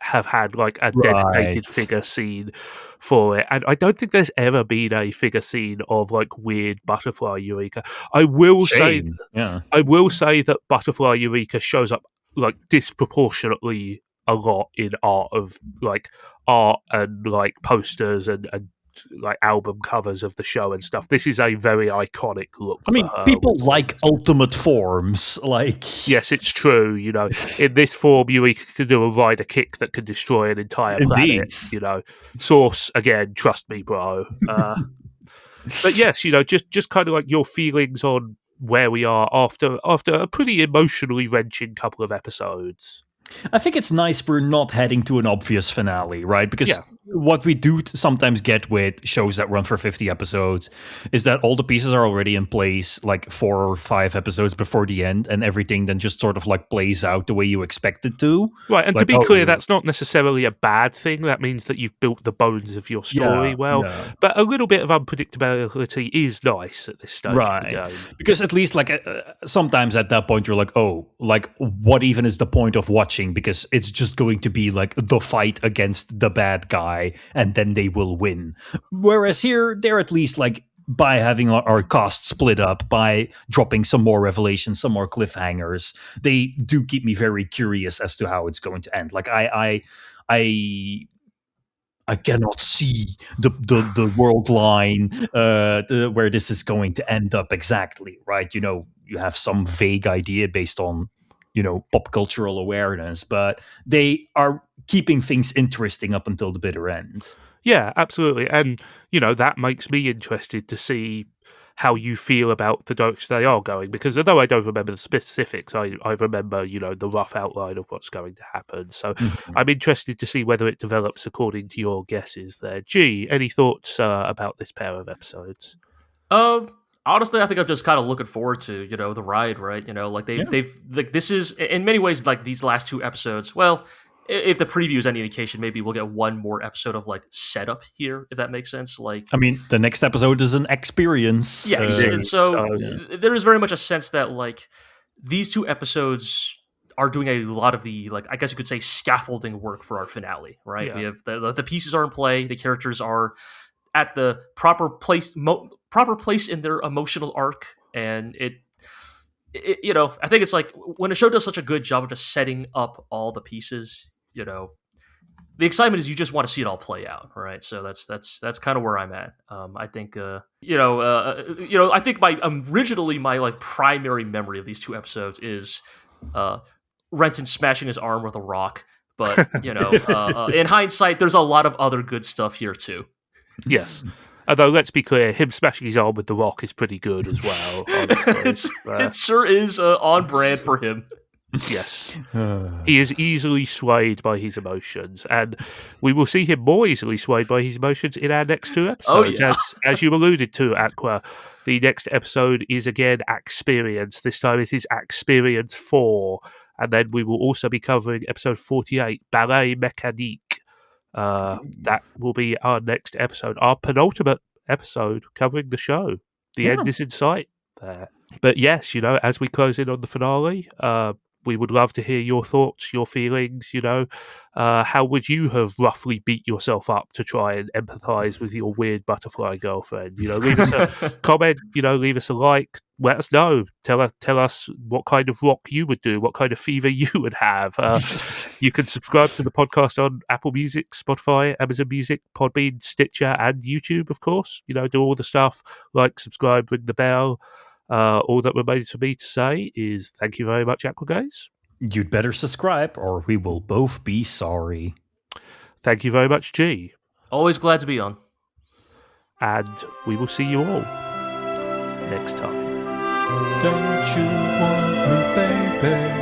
like a dedicated figure scene for it, and I don't think there's ever been a figure scene of like weird butterfly Eureka. I will say that butterfly Eureka shows up like disproportionately a lot in art and like posters and like album covers of the show and stuff. This is a very iconic look. I mean, people like ultimate forms. Like, yes, it's true. In this form, Eureka can do a rider kick that can destroy an entire planet. Source again. Trust me, bro. But yes, just kind of like your feelings on where we are after a pretty emotionally wrenching couple of episodes. I think it's nice we're not heading to an obvious finale, right? Because what we do sometimes get with shows that run for 50 episodes is that all the pieces are already in place like 4 or 5 episodes before the end, and everything then just sort of like plays out the way you expect it to. Right, and like, to be clear, that's not necessarily a bad thing. That means that you've built the bones of your story but a little bit of unpredictability is nice at this stage. Right, because at least like sometimes at that point you're like, oh, like what even is the point of watching? Because it's just going to be like the fight against the bad guy and then they will win. Whereas here, they're at least like, by having our cast split up, by dropping some more revelations, some more cliffhangers, they do keep me very curious as to how it's going to end. Like I cannot see the world line where this is going to end up exactly, right? You have some vague idea based on pop cultural awareness, but they are keeping things interesting up until the bitter end. Yeah, absolutely. And, that makes me interested to see how you feel about the direction they are going, because although I don't remember the specifics, I remember, the rough outline of what's going to happen. So I'm interested to see whether it develops according to your guesses there. G, any thoughts about this pair of episodes? Honestly, I think I'm just kind of looking forward to, the ride, right? Like they've like this is in many ways like these last 2 episodes. Well, if the preview is any indication, maybe we'll get one more episode of like setup here, if that makes sense. Like, I mean, the next episode is an experience. Yes, and so there is very much a sense that like these 2 episodes are doing a lot of the, like, I guess you could say, scaffolding work for our finale, right? Yeah. We have the pieces are in play, the characters are at the proper place in their emotional arc, and it I think it's like when a show does such a good job of just setting up all the pieces, the excitement is you just want to see it all play out, right? So that's kind of where I'm at. I think I think my like primary memory of these 2 episodes is Renton smashing his arm with a rock, but in hindsight, there's a lot of other good stuff here too. Yes. Although, let's be clear, him smashing his arm with the rock is pretty good as well. It sure is on brand for him. Yes. He is easily swayed by his emotions, and we will see him more easily swayed by his emotions in our next 2 episodes. Oh, yeah. As you alluded to, Aqua, the next episode is again Experience. This time it is Experience 4. And then we will also be covering episode 48, Ballet Mécanique. That will be our next episode, our penultimate episode covering the show. The end is in sight there. But yes, as we close in on the finale, we would love to hear your thoughts, your feelings, how would you have roughly beat yourself up to try and empathize with your weird butterfly girlfriend? Leave us a comment, leave us a like, let us know. Tell us what kind of rock you would do, what kind of fever you would have. You can subscribe to the podcast on Apple Music, Spotify, Amazon Music, Podbean, Stitcher, and YouTube, of course. Do all the stuff, like, subscribe, ring the bell. All that remains for me to say is thank you very much, Aqua Guys. You'd better subscribe or we will both be sorry. Thank you very much, G. Always glad to be on. And we will see you all next time. Don't you want me, baby?